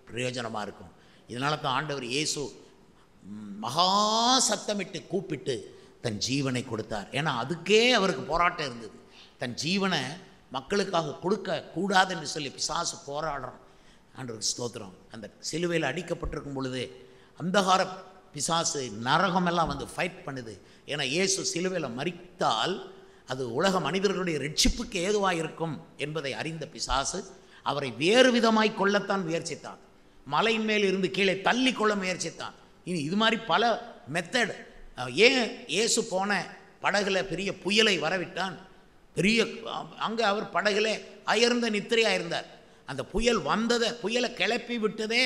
பிரயோஜனமாக இருக்கும். இதனால தான் ஆண்டவர் இயேசு மகா சத்தமிட்டு கூப்பிட்டு தன் ஜீவனை கொடுத்தார். ஏன்னா அதுக்கே அவருக்கு போராட்டம் இருந்தது. தன் ஜீவனை மக்களுக்காக கொடுக்க கூடாது என்று சொல்லி பிசாசு போராடுறான். ஆண்டவருக்கு ஸ்தோத்திரம். அந்த சிலுவையில் அடிக்கப்பட்டிருக்கும் பொழுது அந்தகார பிசாசு நரகமெல்லாம் வந்து ஃபைட் பண்ணுது. ஏன்னா இயேசு சிலுவையில் மரித்தால் அது உலக மனிதர்களுடைய ரட்சிப்புக்கு ஏதுவாக இருக்கும் என்பதை அறிந்த பிசாசு அவரை வேறு விதமாய் கொள்ளத்தான் முயற்சித்தான். மலையின் மேல் இருந்து கீழே தள்ளி கொள்ள முயற்சித்தான். இனி இது மாதிரி பல மெத்தட். ஏன் இயேசு போன படகுல பெரிய புயலை வரவிட்டான். பெரிய அங்கே அவர் படகுல அயர்ந்த நித்திரையாக இருந்தார். அந்த புயல் வந்ததை, புயலை கிளப்பி விட்டதே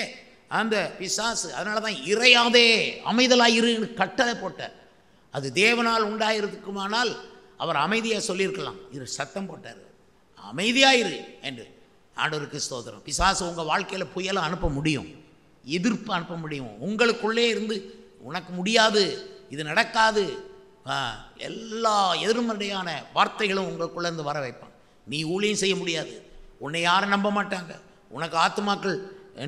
அந்த பிசாசு. அதனால தான் இறையாதே அமைதலாயிரு கட்டளை போட்டார். அது தேவனால் உண்டாயிருக்குமானால் அவர் அமைதியாக சொல்லியிருக்கலாம். இது சத்தம் போட்டார், அமைதியாயிரு என்று. ஆண்டவருக்கு ஸ்தோத்திரம். பிசாசு உங்கள் வாழ்க்கையில் புயலை அனுப்ப முடியும், எதிர்ப்பு அனுப்ப முடியும். உங்களுக்குள்ளே இருந்து உனக்கு முடியாது, இது நடக்காது, எல்லா எதிர்மறையான வார்த்தைகளும் உங்களுக்குள்ளேருந்து வர வைப்பான். நீ ஊழியம் செய்ய முடியாது, உன்னை யாரும் நம்ப மாட்டாங்க, உனக்கு ஆத்துமாக்கள்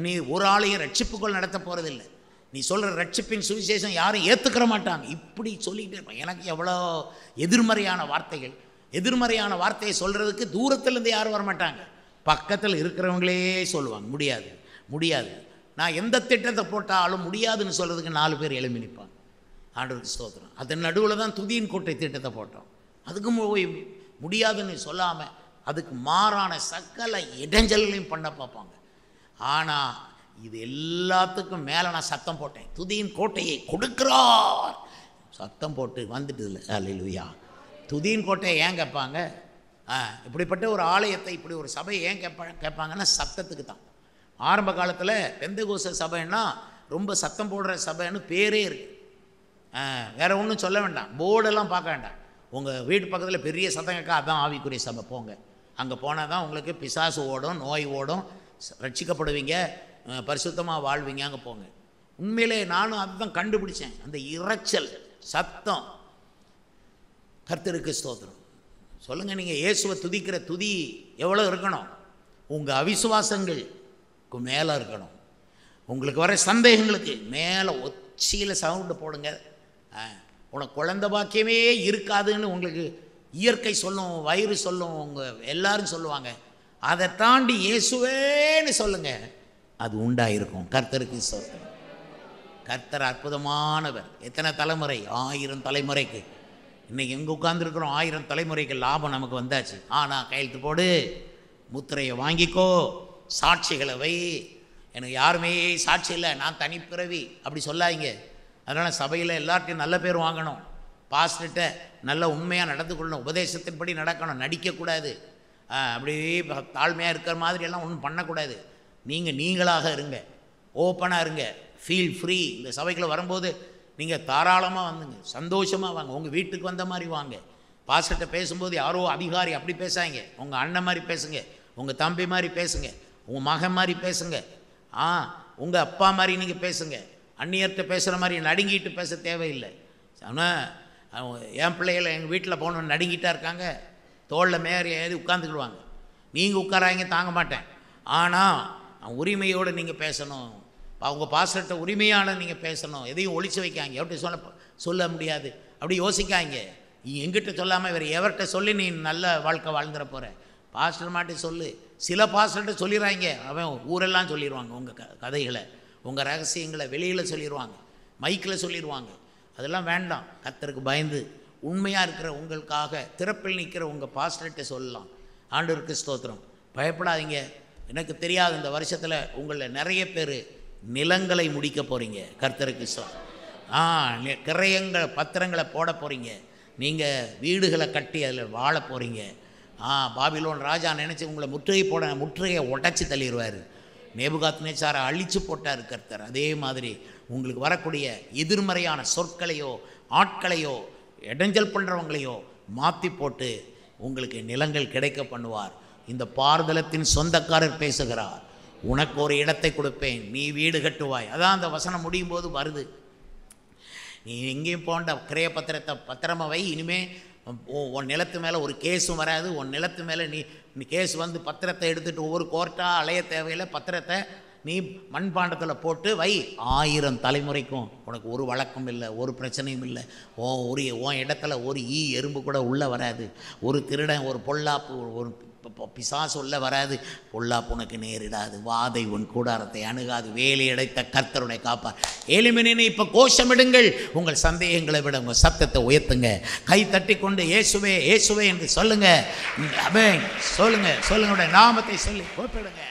நீ ஒரு ஆளையும் ரட்சிப்புக்குள் நடத்த போகிறதில்லை, நீ சொல்கிற ரட்சிப்பின் சுவிசேஷம் யாரும் ஏற்றுக்கிற மாட்டாங்க, இப்படி சொல்லிகிட்டே இருப்பான். எனக்கு எவ்வளோ எதிர்மறையான வார்த்தைகள். எதிர்மறையான வார்த்தையை சொல்கிறதுக்கு தூரத்துலேருந்து யாரும் வரமாட்டாங்க, பக்கத்தில் இருக்கிறவங்களே சொல்லுவாங்க முடியாது முடியாது. நான் எந்த திட்டத்தை போட்டாலும் முடியாதுன்னு சொல்கிறதுக்கு 4 பேர் எழுப்பி நிற்பாங்க. ஆண்டவருக்கு ஸ்தோத்திரம். அதன் நடுவில் தான் துதியின் கோட்டை திட்டத்தை போட்டோம். அதுக்கும் போய் முடியாதுன்னு சொல்லாமல் அதுக்கு மாறான சகல இடைஞ்சல்களையும் பண்ண பார்ப்பாங்க. ஆனால் இது எல்லாத்துக்கும் மேலே நான் சத்தம் போட்டேன், துதியின் கோட்டையை கொடுக்கிறார் சத்தம் போட்டு வந்துட்டு இல்லை. அல்லேலூயா. துதியின் கோட்டையை ஏன் கேட்பாங்க? இப்படிப்பட்ட ஒரு ஆலயத்தை, இப்படி ஒரு சபையை ஏன் கேட்பாங்கன்னா சத்தத்துக்கு தான். ஆரம்ப காலத்தில் பெந்தகோஸ்த சபைன்னா ரொம்ப சத்தம் போடுற சபைன்னு பேரே இருக்குது. வேறு ஒன்றும் சொல்ல வேண்டாம், போர்டெல்லாம் பார்க்க வேண்டாம். உங்கள் வீட்டு பக்கத்தில் பெரிய சத்தம் கேட்க, அதான் ஆவிக்குரிய சபை, போங்க. அங்கே போனால் தான் உங்களுக்கு பிசாசு ஓடும், நோய் ஓடும், ரட்சிக்கப்படுவீங்க, பரிசுத்தமாக வாழ்வீங்க, அங்கே போங்க. உண்மையிலே நானும் அதுதான் கண்டுபிடிச்சேன். அந்த இரைச்சல் சத்தம். கர்த்தருக்கு ஸ்தோத்திரம். சொல்லுங்கள், நீங்கள் இயேசுவை துதிக்கிற துதி எவ்வளோ இருக்கணும்? உங்கள் அவிசுவாசங்களுக்கு மேலே இருக்கணும். உங்களுக்கு வர சந்தேகங்களுக்கு மேலே உச்சியில் சவுண்டு போடுங்க. உனக்கு குழந்தை பாக்கியமே இருக்காதுன்னு உங்களுக்கு இயற்கை சொல்லும், வயிறு சொல்லும், உங்கள் எல்லாரும் சொல்லுவாங்க. அதை தாண்டி இயேசுவேன்னு சொல்லுங்கள், அது உண்டாயிருக்கும். கர்த்தருக்கு ஸ்தோத்திரம். கர்த்தர் அற்புதமானவர். எத்தனை தலைமுறை? 1000 தலைமுறைக்கு. இன்றைக்கி எங்கே உட்காந்துருக்குறோம்? 1000 தலைமுறைக்கு லாபம் நமக்கு வந்தாச்சு. ஆனால் கையெழுத்து போடு, முத்திரையை வாங்கிக்கோ, சாட்சிகளை வை. எனக்கு யாருமே சாட்சி இல்லை, நான் தனிப்பிறவி அப்படி சொல்லாதீங்க. அதனால் சபையில் எல்லார்ட்டையும் நல்ல பேர் வாங்கணும், பாஸ்டர்கிட்ட நல்ல உண்மையாக நடந்து கொள்ளணும், உபதேசத்தின்படி நடக்கணும், நடிக்கக்கூடாது, அப்படி தாழ்மையாக இருக்கிற மாதிரியெல்லாம் ஒன்றும் பண்ணக்கூடாது. நீங்களாக இருங்க, ஓப்பனாக இருங்க, ஃபீல் ஃப்ரீ. இந்த சபைக்குள்ளே வரும்போது நீங்கள் தாராளமாக வந்துங்க, சந்தோஷமாக வாங்க, உங்கள் வீட்டுக்கு வந்த மாதிரி வாங்க. பாஸ்டர்கிட்ட பேசும்போது யாரோ அதிகாரி அப்படி பேசாங்க, உங்கள் அண்ணன் மாதிரி பேசுங்க, உங்கள் தம்பி மாதிரி பேசுங்க, உங்கள் மகன் மாதிரி பேசுங்க, உங்கள் அப்பா மாதிரி நீங்கள் பேசுங்க. அந்நியர்கிட்ட பேசுகிற மாதிரி நடுங்கிட்டு பேச தேவையில்லை. ஆனால் என் பிள்ளைகளை எங்கள் வீட்டில் போகணுன்னு நடுங்கிட்டா இருக்காங்க, தோளில் மேறி ஏறி உட்காந்துக்கிடுவாங்க. நீங்கள் உட்காராங்க தாங்க மாட்டேன். ஆனால் உரிமையோடு நீங்கள் பேசணும். அவங்க பாஸ்டர்கிட்ட உரிமையான நீங்கள் பேசணும். எதையும் ஒழிச்சு வைக்காங்க. எப்படி சொல்ல முடியாது அப்படி யோசிக்காங்க. நீ எங்கிட்ட சொல்லாமல் வேறு எவர்கிட்ட சொல்லி நீ நல்ல வாழ்க்கை வாழ்ந்துட போகிற? பாஸ்டர் மாட்டி சொல்லு. சில பாஸ்டர்கிட்ட சொல்லிடுறாங்க, அவன் ஊரெல்லாம் சொல்லிடுவாங்க. உங்கள் கதைகளை, உங்கள் ரகசியங்களை வெளியில் சொல்லிடுவாங்க, மைக்கில் சொல்லிடுவாங்க. அதெல்லாம் வேண்டாம். கர்த்தருக்கு பயந்து உண்மையாக இருக்கிற உங்களுக்காக திறப்பில் நிற்கிற உங்கள் பாஸ்டர்கிட்ட சொல்லலாம். ஆண்டவருக்கு ஸ்தோத்திரம். பயப்படாதீங்க. எனக்கு தெரியாது, இந்த வருஷத்தில் உங்களில் நிறைய பேர் நிலங்களை முடிக்க போகிறீங்க. கர்த்தருக்கு கிரயங்கள் பத்திரங்களை போட போகிறீங்க. நீங்கள் வீடுகளை கட்டி அதில் வாழ போகிறீங்க. பாபிலோன் ராஜா நினச்சி உங்களை முற்றுகையை உடைச்சி தள்ளிடுவார். நேபுகாத்நேச்சாரை அழித்து போட்டார் கர்த்தர். அதே மாதிரி உங்களுக்கு வரக்கூடிய எதிர்மறையான சொற்களையோ ஆட்களையோ இடைஞ்சல் பண்ணுறவங்களையோ மாற்றி போட்டு உங்களுக்கு நிலங்கள் கிடைக்க பண்ணுவார். இந்த பாரதலத்தின் சொந்தக்காரர் பேசுகிறார், உனக்கு ஒரு இடத்தை கொடுப்பேன், நீ வீடு கட்டுவாய். அதான் அந்த வசனம் முடியும் போது வருது. நீ எங்கேயும் போன்ற கிரய பத்திரமா வை. இனிமேல் உன் நிலத்து மேலே ஒரு கேஸும் வராது. உன் நிலத்து மேலே நீ கேஸ் வந்து பத்திரத்தை எடுத்துகிட்டு ஒவ்வொரு கோர்ட்டாக அலைய தேவையில்லை. பத்திரத்தை நீ மண்பாண்டத்தில் போட்டு வை. 1000 தலைமுறைக்கும் உனக்கு ஒரு வழக்கம் இல்லை, ஒரு பிரச்சனையும் இல்லை. உன் இடத்துல ஒரு எறும்பு கூட உள்ளே வராது. ஒரு திருடன், ஒரு பொல்லாப்பு, ஒரு பிசாசு உள்ள வராது. பொல்லாப்பு உனக்கு நேரிடாது. வாதை உன் கூடாரத்தை அணுகாது. வேலி அடைத்த கர்த்தருடைய காப்பார். ஏலிமேனே, இப்போ கோஷமிடுங்கள். உங்கள் சந்தேகங்களை விட உங்கள் சத்தத்தை உயர்த்துங்க. கை தட்டி கொண்டு இயேசுவே இயேசுவே என்று சொல்லுங்க. சொல்லுங்க, நாமத்தை சொல்லி கூப்பிடுங்க.